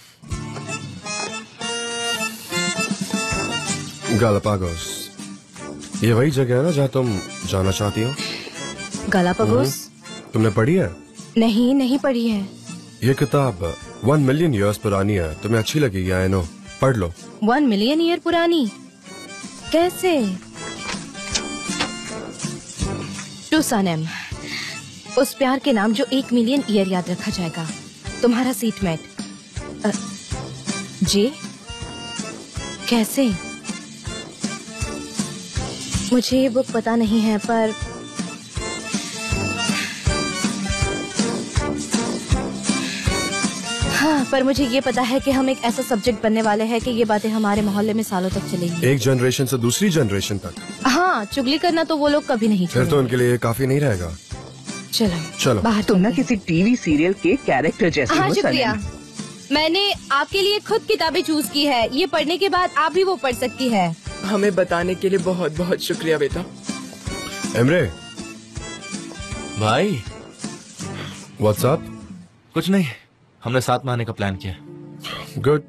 गालापागोस। ये वही जगह है ना जहाँ तुम जाना चाहती हो? गालापागोस? तुमने पढ़ी है? नहीं पढ़ी है। ये किताब 1 मिलियन ईयर्स पुरानी है। तुम्हें अच्छी लगेगी, आई नो। पढ़ लो। 1 मिलियन ईयर पुरानी? कैसे? टू सनम, उस प्यार के नाम जो 1 मिलियन ईयर याद रखा जाएगा। तुम्हारा सीटमेट जे? कैसे? मुझे ये बुक पता नहीं है, पर हाँ, पर मुझे ये पता है कि हम एक ऐसा सब्जेक्ट बनने वाले हैं कि ये बातें हमारे मोहल्ले में सालों तक चलेंगी। एक जनरेशन से दूसरी जनरेशन तक। हाँ, चुगली करना तो वो लोग कभी नहीं छोड़ेंगे। फिर तो उनके लिए काफी नहीं रहेगा। चलो बाहर। तुम ना किसी टीवी सीरियल के कैरेक्टर जैसे हाँ, हो। शुक्रिया। मैंने आपके लिए खुद किताबें चूज की है। ये पढ़ने के बाद आप भी वो पढ़ सकती है। हमें बताने के लिए बहुत बहुत शुक्रिया बेटा। एमरे भाई, व्हाट्स अप? कुछ नहीं, हमने साथ में आने का प्लान किया। गुड।